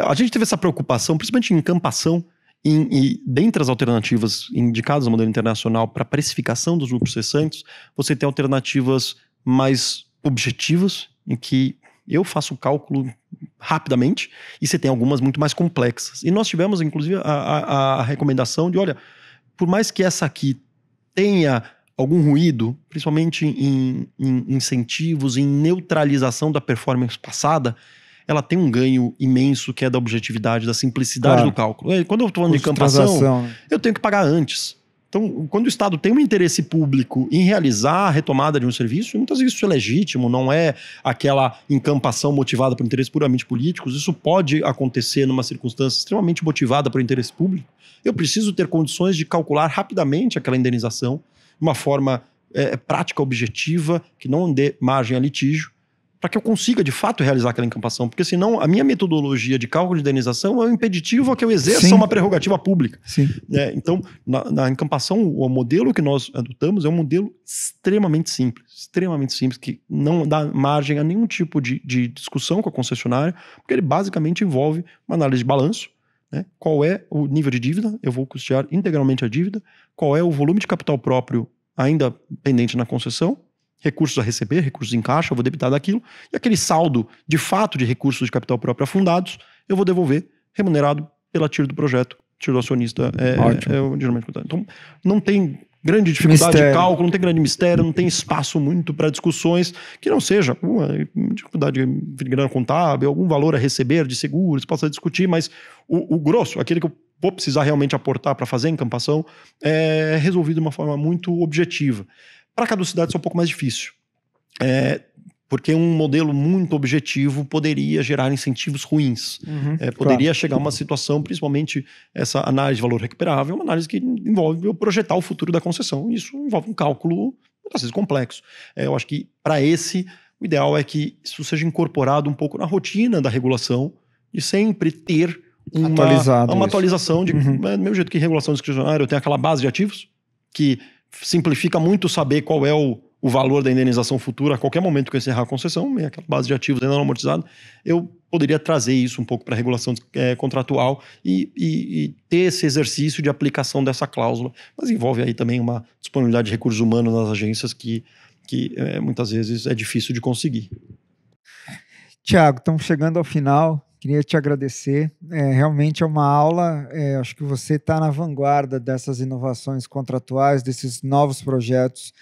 A gente teve essa preocupação, principalmente em encampação. E dentre as alternativas indicadas no modelo internacional para precificação dos lucros cessantes, você tem alternativas mais objetivas, em que eu faço o cálculo rapidamente, e você tem algumas muito mais complexas. E nós tivemos, inclusive, a recomendação de, olha, por mais que essa aqui tenha algum ruído, principalmente em incentivos, em neutralização da performance passada, ela tem um ganho imenso que é da objetividade, da simplicidade do cálculo. Quando eu estou falando de encampação, eu tenho que pagar antes. Então, quando o Estado tem um interesse público em realizar a retomada de um serviço, muitas vezes isso é legítimo, não é aquela encampação motivada por interesses puramente políticos. Isso pode acontecer numa circunstância extremamente motivada por interesse público. Eu preciso ter condições de calcular rapidamente aquela indenização de uma forma prática, objetiva, que não dê margem a litígio, para que eu consiga, de fato, realizar aquela encampação. Porque senão a minha metodologia de cálculo de indenização é um impeditivo a que eu exerça uma prerrogativa pública. Então, na encampação, o modelo que nós adotamos é um modelo extremamente simples, que não dá margem a nenhum tipo de discussão com a concessionária, porque ele basicamente envolve uma análise de balanço, né? Qual é o nível de dívida, eu vou custear integralmente a dívida, qual é o volume de capital próprio ainda pendente na concessão, recursos a receber, recursos em caixa, eu vou debitar daquilo, e aquele saldo, de fato, de recursos de capital próprio afundados, eu vou devolver, remunerado pela TIR do projeto. TIR do acionista é o geralmente. Então, não tem grande dificuldade de cálculo, não tem grande mistério, não tem espaço muito para discussões que não seja uma dificuldade de grana contábil, algum valor a receber de seguros, possa discutir, mas o grosso, aquele que eu vou precisar realmente aportar para fazer a encampação, é resolvido de uma forma muito objetiva. Para caducidade isso é um pouco mais difícil, porque um modelo muito objetivo poderia gerar incentivos ruins, poderia chegar a uma situação, principalmente essa análise de valor recuperável, uma análise que envolve eu projetar o futuro da concessão, isso envolve um cálculo muitas vezes complexo. Eu acho que para o ideal é que isso seja incorporado um pouco na rotina da regulação, de sempre ter uma atualização de, do mesmo jeito que regulação discricionária, eu tenho aquela base de ativos, que simplifica muito saber qual é o valor da indenização futura a qualquer momento que eu encerrar a concessão, aquela base de ativos ainda não amortizada, eu poderia trazer isso um pouco para a regulação contratual e ter esse exercício de aplicação dessa cláusula, mas envolve aí também uma disponibilidade de recursos humanos nas agências que muitas vezes é difícil de conseguir. Tiago, estamos chegando ao final. Queria te agradecer, realmente é uma aula, acho que você está na vanguarda dessas inovações contratuais, desses novos projetos,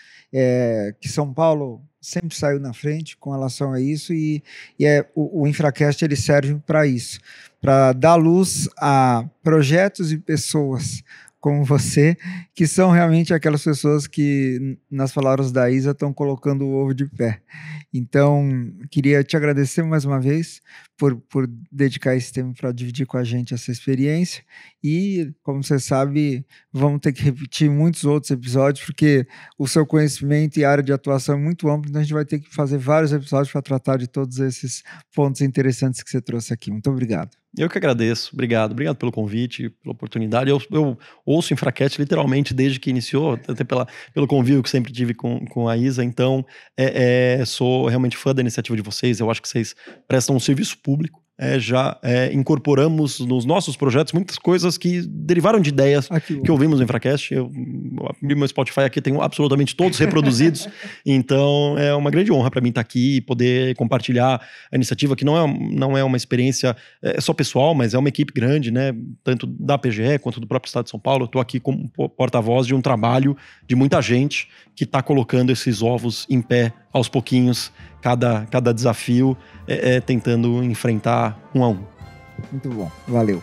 que São Paulo sempre saiu na frente com relação a isso, e o Infracast ele serve para isso, para dar luz a projetos e pessoas como você, que são realmente aquelas pessoas que, nas palavras da Isa, estão colocando o ovo de pé. Então, queria te agradecer mais uma vez por dedicar esse tempo para dividir com a gente essa experiência. E, como você sabe, vamos ter que repetir muitos outros episódios, porque o seu conhecimento e área de atuação é muito amplo, então a gente vai ter que fazer vários episódios para tratar de todos esses pontos interessantes que você trouxe aqui. Muito obrigado. Eu que agradeço, obrigado pelo convite, pela oportunidade. Eu ouço Infraquest literalmente desde que iniciou, até pelo convívio que sempre tive com a Isa, então sou realmente fã da iniciativa de vocês, eu acho que vocês prestam um serviço público. Já incorporamos nos nossos projetos muitas coisas que derivaram de ideias que ouvimos no Infracast. Meu Spotify aqui tem absolutamente todos reproduzidos, então é uma grande honra para mim estar aqui e poder compartilhar a iniciativa, que não é uma experiência só pessoal, mas é uma equipe grande, né? Tanto da PGE quanto do próprio Estado de São Paulo. Eu estou aqui como porta-voz de um trabalho de muita gente que está colocando esses ovos em pé aos pouquinhos, cada desafio tentando enfrentar um a um. Muito bom, valeu.